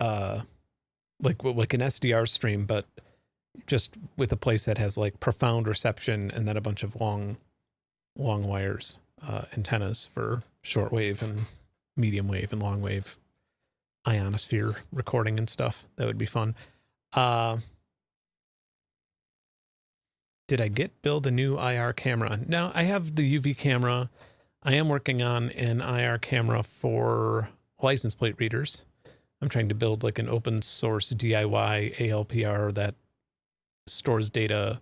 like an SDR stream, but just with a place that has like profound reception and then a bunch of long wires, antennas for shortwave and medium wave and long wave ionosphere recording and stuff. That would be fun. Did I build a new IR camera? No, I have the UV camera. I am working on an IR camera for license plate readers. I'm trying to build like an open source DIY ALPR that stores data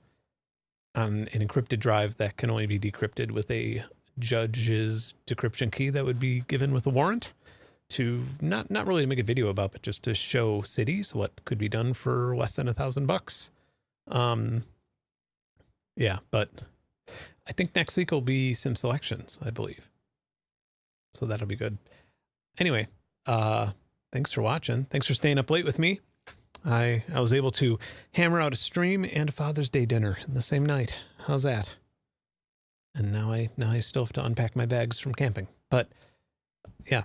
on an encrypted drive that can only be decrypted with a judge's decryption key that would be given with a warrant, to not really to make a video about, but just to show cities what could be done for less than $1,000. Yeah, but I think next week will be sim selections, I believe. So that'll be good. Anyway, thanks for watching. Thanks for staying up late with me. I was able to hammer out a stream and a Father's Day dinner in the same night. How's that? And now I still have to unpack my bags from camping. But yeah,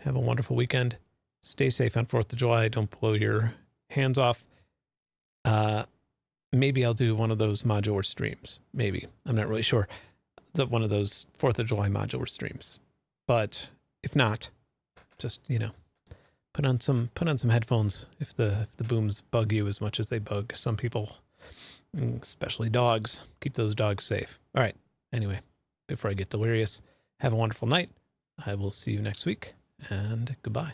have a wonderful weekend. Stay safe on 4th of July. Don't blow your hands off. Maybe I'll do one of those modular streams. Maybe. I'm not really sure. One of those 4th of July modular streams. But if not, just, you know, put on some headphones if the booms bug you as much as they bug some people, especially dogs. Keep those dogs safe. All right. Anyway, before I get delirious, have a wonderful night. I will see you next week, and goodbye.